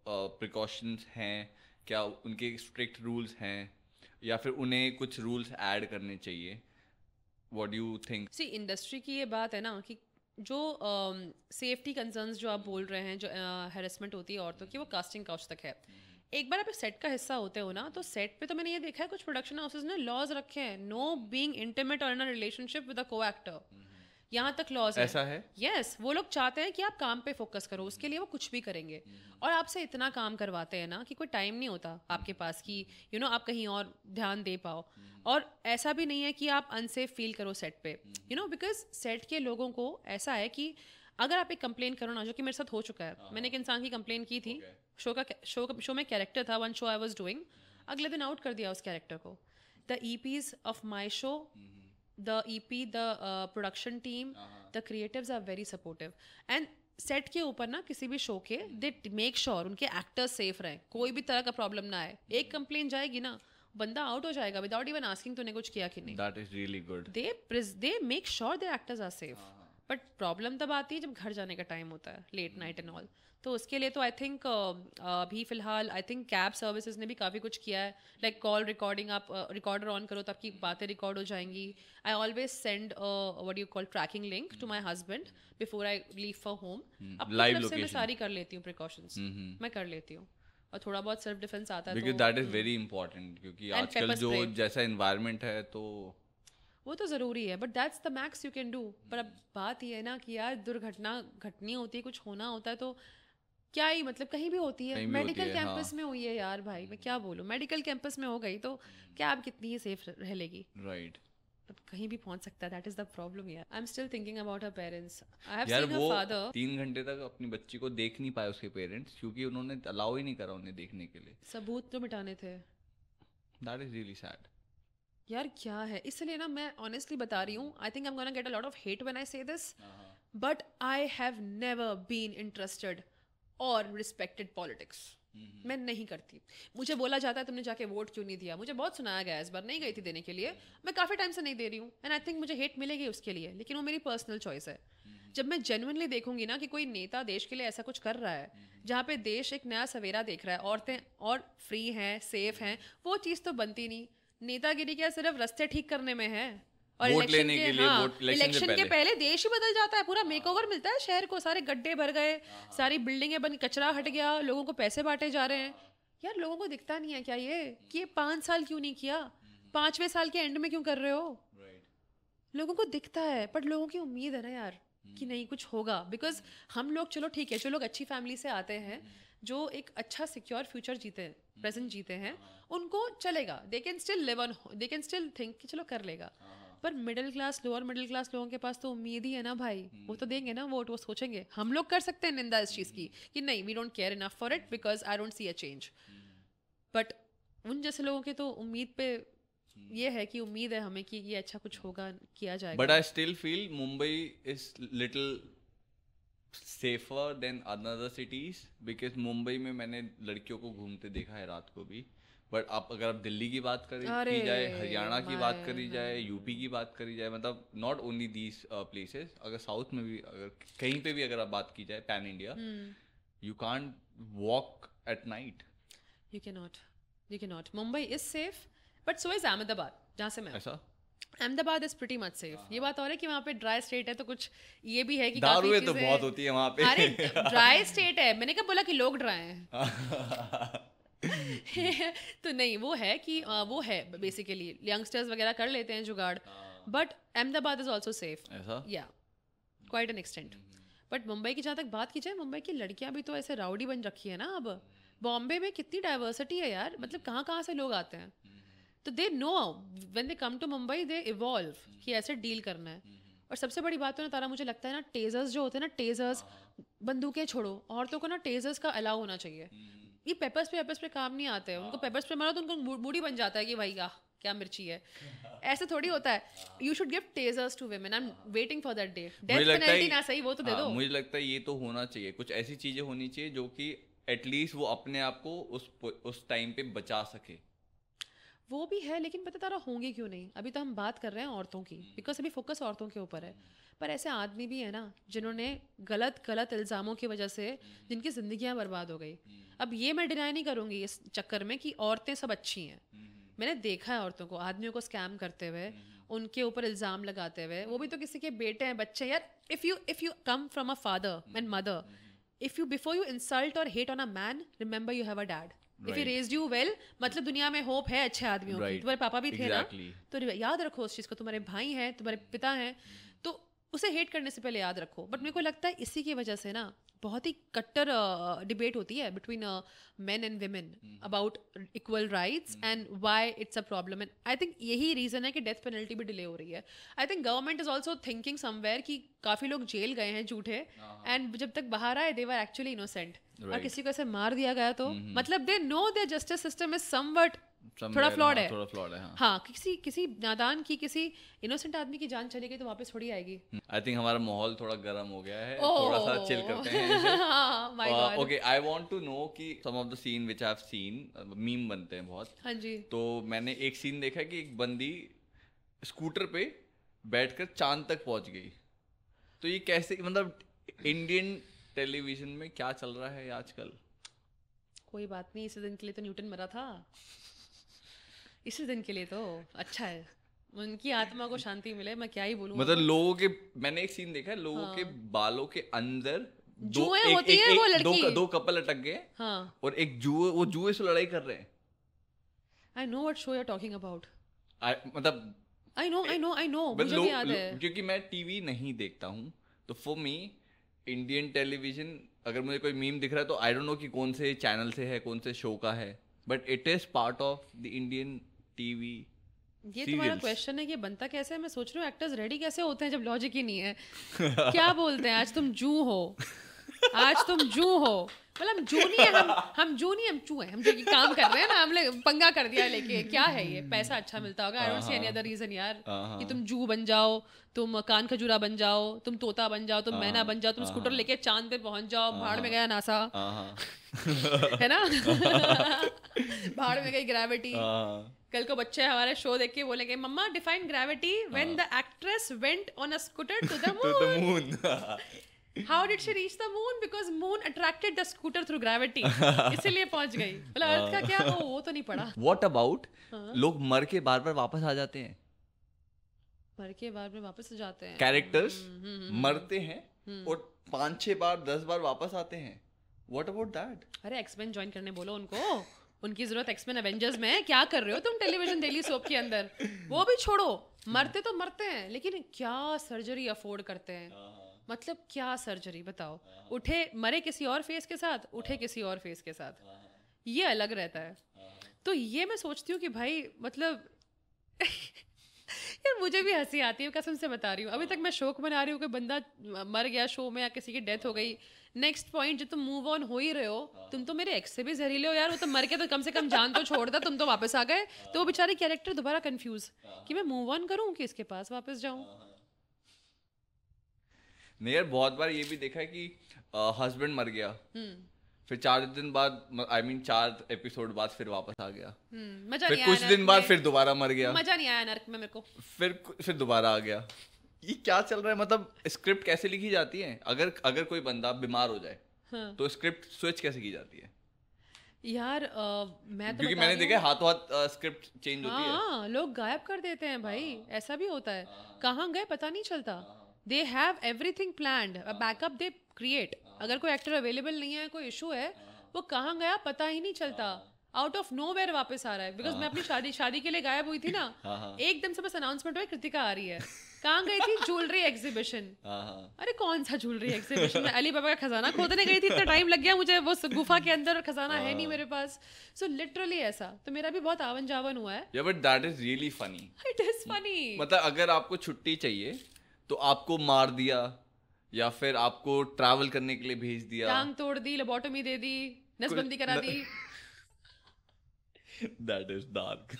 प्रिकॉशंस हैं? क्या उनके स्ट्रिक्ट रूल्स हैं, या फिर उन्हें कुछ रूल्स ऐड करने चाहिए? What do you think? See, industry की ये बात है ना कि जो सेफ्टी कंसर्न्स जो आप बोल रहे हैं, जो हैरेसमेंट होती है औरतों की, वो कास्टिंग काउच तक है. एक बार आप सेट का हिस्सा होते हो ना, तो सेट पे तो मैंने ये देखा है कुछ प्रोडक्शन हाउसेस ने लॉज रखे हैं. नो बीइंग इंटीमेट और इन अ रिलेशनशिप विद अ को एक्टर. यहाँ तक लॉज है. ऐसा है? यस. वो लोग चाहते हैं कि आप काम पे फोकस करो, उसके लिए वो कुछ भी करेंगे. और आपसे इतना काम करवाते हैं ना कि कोई टाइम नहीं होता आपके पास कि यू नो आप कहीं और ध्यान दे पाओ. और ऐसा भी नहीं है कि आप अनसेफ फील करो सेट पे, यू नो, बिकॉज सेट के लोगों को ऐसा है कि अगर आप एक कंप्लेन करो ना, जो कि मेरे साथ हो चुका है. मैंने एक इंसान की कंप्लेन की थी. शो में कैरेक्टर था, one show I was doing. अगले दिन आउट कर दिया उस कैरेक्टर को. The EPs of my show, the EP, the production team, the creatives are very supportive. And set के ऊपर ना किसी भी शो के दे मेक श्योर उनके एक्टर्स सेफ रहें, कोई भी तरह का प्रॉब्लम ना आए. एक कंप्लेन जाएगी ना, बंदा आउट हो जाएगा विदाउट इवन आस्किंग तूने कुछ किया कि नहीं. That is really good. They make sure their actors are safe. But problem तब आती है जब घर जाने का टाइम होता है, लेट नाइट एंड ऑल. तो उसके लिए तो आई थिंक अभी फिलहाल आई थिंक कैब सर्विसेज ने भी काफ़ी कुछ किया है. लाइक कॉल रिकॉर्डिंग, आप रिकॉर्डर ऑन करो तो आपकी बातें रिकॉर्ड हो जाएंगी. I always send what you call tracking link to my husband before I leave for home. अपनी तरफ से मैं सारी कर लेती हूँ प्रिकॉशंस, मैं कर लेती हूँ. और थोड़ा बहुत सेल्फ डिफेंस आता है because that is very important, क्योंकि आजकल जो जैसा एनवायरनमेंट है तो वो तो ज़रूरी है. But that's the max you can do. पर अब बात ये है ना कि यार दुर्घटना घटनी होती है, कुछ होना होता है तो क्या ही मतलब, कहीं भी होती है. मेडिकल कैंपस में हुई है यार भाई, मैं क्या बोलूँ. मेडिकल कैंपस में हो गई तो क्या अब कितनी ही सेफ रह लेगी. राइट. अब कहीं भी पहुंच सकता है. दैट इज द प्रॉब्लम यार. I am still thinking about her parents. I have scene her father 3 घंटे तक अपनी बच्ची को देख नहीं पाए उसके पेरेंट्स, क्योंकि उन्होंने अलाउ ही नहीं करा उन्हें देखने के लिए. सबूत तो मिटाने थे. That is really sad. यार क्या है, इसलिए ना मैं ऑनेस्टली बता रही हूँ, I think I am gonna get a lot of hate when I say this, but I have never been interested और रिस्पेक्टेड पॉलिटिक्स. मैं नहीं करती. मुझे बोला जाता है तुमने जाके वोट क्यों नहीं दिया. मुझे बहुत सुनाया गया, इस बार नहीं गई थी देने के लिए. मैं काफ़ी टाइम से नहीं दे रही हूँ एंड आई थिंक मुझे हेट मिलेगी उसके लिए, लेकिन वो मेरी पर्सनल चॉइस है. जब मैं जेन्युइनली देखूंगी ना कि कोई नेता देश के लिए ऐसा कुछ कर रहा है जहाँ पे देश एक नया सवेरा देख रहा है, औरतें और फ्री हैं, सेफ हैं, वो चीज़ तो बनती नहीं। नेतागिरी क्या सिर्फ रास्ते ठीक करने में है? और वोट लेने के लिए, इलेक्शन के पहले देश ही बदल जाता है, पूरा मेकओवर मिलता है शहर को, सारे गड्ढे भर गए, सारी बिल्डिंगें बन, कचरा हट गया, लोगों को पैसे बांटे जा रहे हैं। यार लोगों को दिखता नहीं है क्या ये कि ये 5 साल क्यों नहीं किया, 5वें साल के एंड में क्यों कर रहे हो? लोगों को दिखता है, पर लोगों की उम्मीद है ना यार कि नहीं कुछ होगा। बिकॉज हम लोग, चलो ठीक है, जो लोग अच्छी फैमिली से आते हैं, जो एक अच्छा सिक्योर फ्यूचर जीते हैं, प्रेजेंट जीते हैं, उनको चलेगा, they can still live on, they can still think कि चलो कर लेगा। पर middle class, lower middle class लोगों के पास तो उम्मीद ही है ना भाई, वो तो देंगे ना वोट, वो सोचेंगे। हम लोग कर सकते हैं निंदा इस चीज़ की कि नहीं, we don't care enough for it because I don't see a change, but उन जैसे लोगों की तो उम्मीद पे ये है कि उम्मीद है हमें कि ये अच्छा कुछ होगा, किया जाएगा। But I still feel Mumbai is little safer than other cities, because Mumbai में मैंने लड़कियों को घूमते देखा है रात को भी। बट आप अगर आप दिल्ली की बात की जाए, हरियाणा की बात करी जाए, यूपी की बात करी जाए, मतलब नॉट ओनली दीज प्लेसेस, अगर साउथ में भी, अगर कहीं पे भी अगर आप बात की जाए pan India, you can't walk at night, you can not. Mumbai is safe but so is Ahmedabad, जहाँ से मैं, ऐसा Ahmedabad is pretty much safe. ये बात और है कि वहाँ पे ड्राई स्टेट है, तो कुछ ये भी है कि दारू तो बहुत होती है वहाँ पे। अरे ड्राई स्टेट है, मैंने कब बोला कि लोग ड्राई हैं? तो नहीं, वो है कि वो है बेसिकली यंगस्टर्स वगैरह कर लेते हैं जुगाड़, but Ahmedabad is also safe, या quite an extent. But Mumbai की जहाँ तक बात की जाए, मुंबई की लड़कियाँ भी तो ऐसे राउडी बन रखी है ना अब। बॉम्बे में कितनी डाइवर्सिटी है यार, मतलब कहाँ कहाँ से लोग आते हैं, तो they know when they come to Mumbai they evolve कि ऐसे डील करना है। और सबसे बड़ी बात तो ना तारा, मुझे लगता है ना, टेजर्स जो होते हैं ना, टेजर्स, बंदूकें छोड़ो, औरतों को ना टेजर्स का अलाउ होना चाहिए। ये पेपर्स पे काम नहीं आते हैं, उनको पेपर्स पे मारो तो उनको मूडी बन जाता है कि भाई क्या मिर्ची है, ऐसे थोड़ी होता है। You should give tasers to women, I am waiting for that day. Death penalty ना सही, वो तो दे दो। मुझे लगता है ये तो होना चाहिए, कुछ ऐसी चीजें होनी चाहिए जो कि एटलीस्ट वो अपने आप को उस टाइम पे बचा सके। वो भी है, लेकिन पता तारा होंगी क्यों नहीं? अभी तो हम बात कर रहे हैं औरतों की, बिकॉज अभी फोकस औरतों के ऊपर है, पर ऐसे आदमी भी है ना जिन्होंने गलत इल्ज़ामों की वजह से जिनकी ज़िंदगियां बर्बाद हो गई। अब ये मैं डिनाई नहीं करूँगी इस चक्कर में कि औरतें सब अच्छी हैं, मैंने देखा है औरतों को, आदमियों को स्कैम करते हुए, उनके ऊपर इल्ज़ाम लगाते हुए, वो भी तो किसी के बेटे हैं, बच्चे। यार if you come from a father and mother, if you before you insult और hate on a man, remember you have a dad. If you raised you well, मतलब दुनिया में होप है अच्छे आदमियों की। तुम्हारे पापा भी थे ना, तो याद रखो उस चीज़ को, तुम्हारे भाई हैं, तुम्हारे पिता हैं, तो उसे हेट करने से पहले याद रखो। बट मेरे को लगता है इसी की वजह से ना बहुत ही कट्टर डिबेट होती है between main and women about equal rights and why it's a problem. And I think यही रीज़न है कि डेथ पेनल्टी भी डिले हो रही है। I think government is also thinking somewhere कि काफ़ी लोग जेल गए हैं झूठे, एंड जब तक बाहर आए दे वर एक्चुअली इनोसेंट, और किसी को ऐसे मार दिया गया तो मतलब they know their justice system is somewhat थोड़ा फ्लॉड है। हाँ, किसी नादान की, किसी इनोसेंट आदमी की जान चली गई तो वापस थोड़ी आएगी। आई थिंक हमारा माहौल थोड़ा गर्म हो गया है, थोड़ा सा चिल करते हैं। Okay, I want to know कि some of the scene which I have seen, meme बनते हैं बहुत। हाँ जी। तो मैंने एक सीन देखा कि एक बंदी स्कूटर पे बैठकर चांद तक पहुंच गई। तो ये कैसे, मतलब इंडियन टेलीविजन में क्या चल रहा है आजकल? कोई बात नहीं, इसी दिन के लिए तो न्यूटन मरा था, इसी दिन के लिए तो अच्छा है, उनकी आत्मा को शांति मिले, मैं क्या ही बोलूं। मतलब लोगों के, मैंने एक सीन देखा है, लोगों के बालों के अंदर दो कपल अटक गए, हाँ, और एक जुए से लड़ाई कर रहे हैं। I know what show you are talking about, मतलब आई नो मुझे भी याद है, क्योंकि मैं टीवी नहीं देखता हूँ, तो फॉर मी इंडियन टेलीविजन, अगर मुझे कोई मीम दिख रहा है तो आई डोंट नो कि कौन से चैनल से है, कौन से शो का है, but it is part of the Indian TV. ये तुम्हारा क्वेश्चन है कि बनता कैसे है, मैं सोच रही हूँ एक्टर्स रेडी कैसे होते हैं जब लॉजिक ही नहीं है। क्या बोलते हैं, आज तुम जू हो, आज तुम जू हो, मतलब जू नहीं है, हम जू नहीं, हम चू हैं, हम जो काम कर रहे हैं ना, हमने पंगा कर दिया लेके, क्या है ये, पैसा अच्छा मिलता होगा, I don't see any other reason यार, कि तुम जू बन जाओ, तुम कान खजूरा बन जाओ, तुम तोता बन जाओ, तुम मैना बन जाओ, तुम स्कूटर लेके चांद पे पहुंच जाओ, भाड़ में गया नासा, है ना। भाड़ में गई ग्रेविटी। कल को बच्चे हमारे शो देख के बोलेंगे मम्मा define gravity when the actress went on a scooter to the moon. How did she reach the moon? Because moon attracted the scooter through gravity. इसीलिए पहुंच गई। बोला अर्थ का क्या? वो तो नहीं पड़ा। What about लोग मर के बार बार वापस आ जाते हैं? मर के बार बार वापस आ जाते हैं। कैरेक्टर्स मरते हैं और 5-6 बार 10 बार वापस आते हैं। What about that? अरे एक्समेन ज्वाइन करने बोलो उनको। उनकी जरूरत एक्समेन एवेंजर्स में है। क्या कर रहे हो तुम टेलीविजन डेली सोप के अंदर? वो भी छोड़ो, मरते तो मरते हैं, लेकिन क्या सर्जरी अफोर्ड करते हैं? मतलब क्या सर्जरी बताओ। उठे मरे किसी और फेस के साथ, उठे किसी और फेस के साथ, ये अलग रहता है। तो ये मैं सोचती हूँ कि भाई मतलब यार मुझे भी हंसी आती है, कसम से बता रही हूँ। अभी तक मैं शोक बना रही हूँ कि बंदा मर गया शो में या किसी की डेथ हो गई। नेक्स्ट पॉइंट, जो तुम मूव ऑन हो ही रहे हो, तुम तो मेरे एक्स से भी जहरीले हो यार। वो तो मर के तो कम से कम जान तो छोड़ दे, तुम तो वापस आ गए। तो वो बेचारे कैरेक्टर दोबारा कंफ्यूज कि मैं मूव ऑन करूँ कि इसके पास वापस जाऊँ। नहीं यार, बहुत बार ये भी देखा है कि हस्बैंड मर गया, फिर 4 दिन बाद, I mean 4 एपिसोड बाद फिर वापस आ गया, मजा फिर नहीं कुछ दिन बाद फिर दोबारा मर गया, मजा नहीं आया नर्क में मेरे को, फिर दोबारा आ गया। ये क्या चल रहा है? मतलब स्क्रिप्ट कैसे लिखी जाती है? अगर कोई बंदा बीमार हो जाए तो स्क्रिप्ट स्विच कैसे की जाती है यार? मैं तो क्योंकि मैंने देखा है हाथों हाथ स्क्रिप्ट चेंज होती है। हाँ, लोग गायब कर देते हैं भाई, ऐसा भी होता है। कहाँ गए पता नहीं चलता। They have everything planned, a backup they create. अगर कोई एक्टर अवेलेबल नहीं है, कोई इशू है, वो कहाँ गया पता ही नहीं चलता। आउट ऑफ नोवेयर वापस आ रहा है। बिकॉज मैं अपनी शादी के लिए गायब हुई थी ना, एकदम से बस अनाउंसमेंट हुआ कृतिका आ रही है। कहाँ गई थी? Jewellery exhibition. अरे कौन सा ज्वेलरी एग्जीबिशन? मैं अली बाबा का खजाना खोदने गई थी, इतना टाइम लग गया मुझे वो गुफा के अंदर, खजाना है नहीं मेरे पास। सो लिटरली ऐसा तो मेरा भी बहुत आवन जावन हुआ है। Yeah, but that is really funny. It is funny. मतलब अगर आपको छुट्टी चाहिए तो आपको मार दिया, या फिर आपको ट्रैवल करने के लिए भेज दिया, टांग तोड़ दी, लोबोटोमी दे दी, नसबंदी करा दी। That is dark.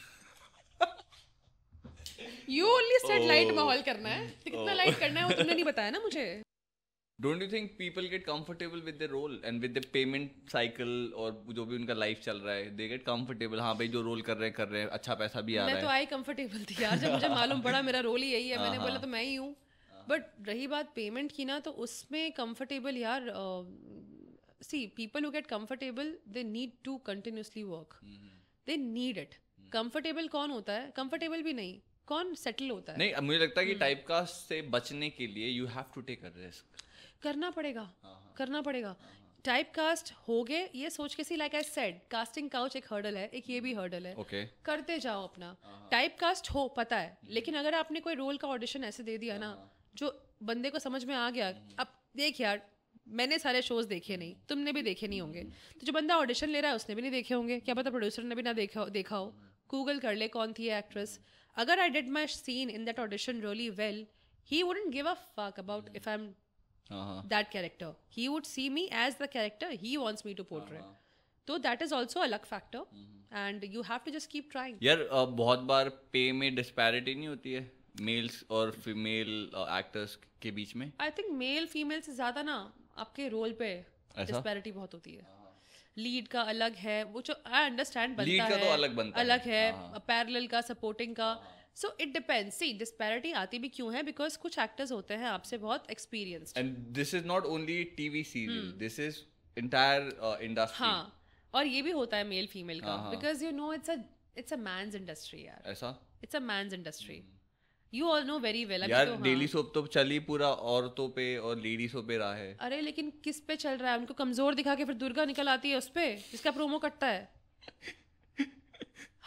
You only said light माहौल करना है, कितना लाइट करना है वो तुमने नहीं बताया ना मुझे। Don't you think people get comfortable with their role and with the payment cycle, और जो भी उनका लाइफ चल रहा है, they get comfortable? हाँ भाई, जो रोल कर रहे हैं, अच्छा पैसा भी आ रहा है। मैं तो आई कंफर्टेबल थी यार, जब मुझे मालूम पड़ा मेरा रोल ही यही है, मैंने बोला तो मैं ही हूँ। बट रही बात पेमेंट की ना, तो उसमें कंफर्टेबल यार, see people who get comfortable they need to continuously work, they need it. Comfortable कौन होता है? कंफर्टेबल भी नहीं, कौन सेटल होता है? नहीं, मुझे लगता है कि टाइपकास्ट से बचने के लिए you have to take a risk. करना पड़ेगा। टाइप कास्ट हो गए ये सोच के, see like I said, casting couch एक हर्डल है, एक ये भी हर्डल है। okay. करते जाओ अपना। टाइप कास्ट हो पता है, लेकिन अगर आपने कोई रोल का ऑडिशन ऐसे दे दिया ना जो बंदे को समझ में आ गया, अब देख यार मैंने सारे शोज देखे नहीं, तुमने भी देखे नहीं होंगे, तो जो बंदा ऑडिशन ले रहा है उसने भी नहीं देखे होंगे, क्या पता प्रोड्यूसर ने भी ना देखा हो। गूगल कर ले कौन थी एक्ट्रेस। अगर I did my seen in that audition really well, he wouldn't give a fuck about if I am that character. He would see me as the character he wants me to portray. So that is also a luck factor, and you have to just keep trying. यार बहुत बार पे में disparity नहीं होती है mails और female actors के बीच में? I think male female से ज़्यादा ना आपके रोल पे डिस्पैरिटी बहुत होती है। लीड का अलग है, वो जो आई अंडरस्टैंड बनता लीड का है तो अलग है, पैरेलल का, सपोर्टिंग का। So it depends. See disparity आती भी क्यों है? बिकॉज कुछ एक्टर्स होते हैं आपसे बहुत experienced, and this is not only TV serial, this is entire industry. हाँ, और ये भी होता है मेल फीमेल का, because you know it's a man's industry यार। ऐसा it's a man's industry, you all know very well. यार डेली सोप तो चली पूरा औरतों पे और लेडीजों पे रहा है। अरे लेकिन किस पे चल रहा है? उनको कमजोर दिखा के फिर दुर्गा निकल आती है उस पे, जिसका प्रोमो कटता है।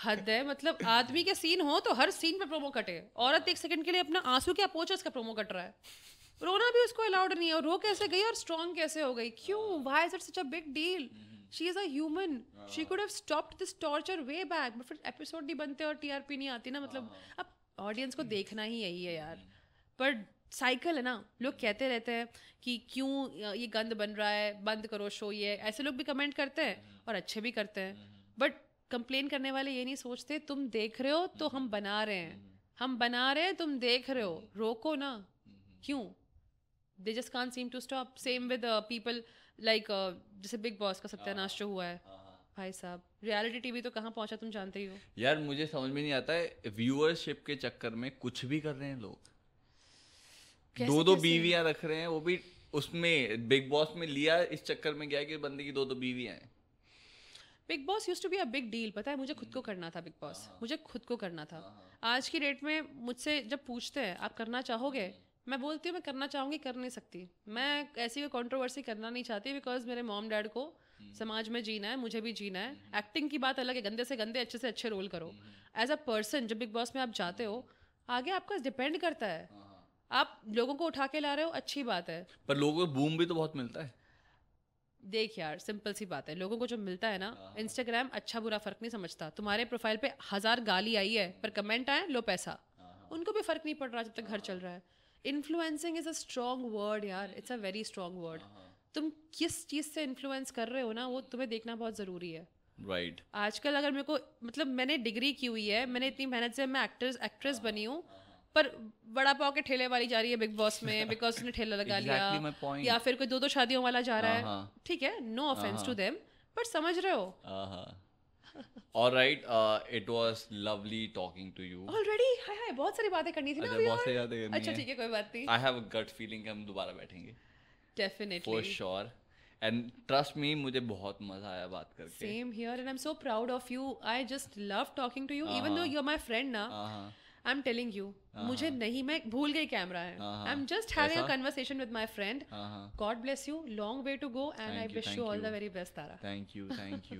हद है, मतलब आदमी के सीन हो तो हर सीन पे प्रोमो कटे, औरत एक सेकंड के लिए अपना आंसू क्या पोछे उसका प्रोमो कट रहा है। रोना भी उसको अलाउड नहीं है, और रो कैसे गई और स्ट्रॉन्ग कैसे हो गई? क्यों? Why is it such a big deal? She is a human, she could have stopped this torture way back, but फिर एपिसोड नहीं बनते और टीआरपी नहीं आती ना। मतलब अब ऑडियंस को देखना ही यही है यार। पर साइकिल है ना, लोग कहते रहते हैं कि क्यों ये गंद बन रहा है, बंद करो शो, ये ऐसे लोग भी कमेंट करते हैं और अच्छे भी करते हैं। बट कंप्लेन करने वाले ये नहीं सोचते तुम देख रहे हो तो हम बना रहे हैं, तुम देख रहे हो, रोको ना। क्यों? They just can't seem to stop. Same with people like जैसे बिग बॉस का सत्यानाश जो हुआ है, भाई साहब रियलिटी टीवी तो कहाँ पहुंचा तुम जानते ही हो। यार मुझे समझ में नहीं आता है, व्यूअरशिप के चक्कर में कुछ भी कर रहे हैं लोग। कैसे दो कैसे? बीवियां रख रहे हैं, वो भी उसमें बिग बॉस में लिया इस चक्कर में, गया कि बंदे की दो बीवियां हैं। Bigg Boss used to be a big deal, पता है मुझे खुद को करना था बिग बॉस, मुझे खुद को करना था। आज की डेट में मुझसे जब पूछते हैं आप करना चाहोगे, मैं बोलती हूँ मैं करना चाहूँगी, कर नहीं सकती। मैं ऐसी कोई कंट्रोवर्सी करना नहीं चाहती, बिकॉज मेरे मॉम डैड को समाज में जीना है, मुझे भी जीना है। एक्टिंग की बात अलग है, गंदे से गंदे अच्छे से अच्छे रोल करो। एज अ पर्सन जब बिग बॉस में आप जाते हो, आगे आपका डिपेंड करता है। आप लोगों को उठा के ला रहे हो, अच्छी बात है, पर लोगों को बूम भी तो बहुत मिलता है। देख यार सिंपल सी बात है, लोगों को जो मिलता है ना, इंस्टाग्राम अच्छा बुरा फर्क नहीं समझता। तुम्हारे प्रोफाइल पे 1000 गाली आई है पर कमेंट आए लो पैसा, उनको भी फर्क नहीं पड़ रहा जब तक घर चल रहा है। Influencing is a strong word यार, it's a very strong word. तुम किस चीज़ से इन्फ्लुएंस कर रहे हो ना, वो तुम्हें देखना बहुत ज़रूरी है। राइट। आजकल अगर मेरे को, मतलब मैंने डिग्री की हुई है, मैंने इतनी मेहनत से मैं एक्ट्रेस बनी हूँ, पर वड़ा पाव के ठेले वाली जा रही है बिग बॉस में बिकॉज उसने ठेला लगा Exactly my लिया, point. या फिर कोई दो शादियों वाला जा रहा है, हाँ। ठीक है, नो ऑफेंस टू देम, पर समझ रहे हो। Alright, it was lovely talking to you. Already हाय हाय बहुत सारी बातें करनी थी ना अच्छा, अभी बहुत और? सारी बातें करनी अच्छा है। ठीक है कोई बात नहीं, I have a gut feeling कि हम दोबारा बैठेंगे for definitely. Sure, and trust me, मुझे बहुत मजा आया बात करके। Same here and I am so proud of you, I just love talking to you, even though you are my friend ना। हाँ, आई एम टेलिंग यू, मुझे नहीं, मैं भूल गई कैमरा है, I am just having a conversation with my friend. हाँ। God bless you, long way to go and I Thank you, wish thank you all the you. Very best Tara. Thank you, thank you.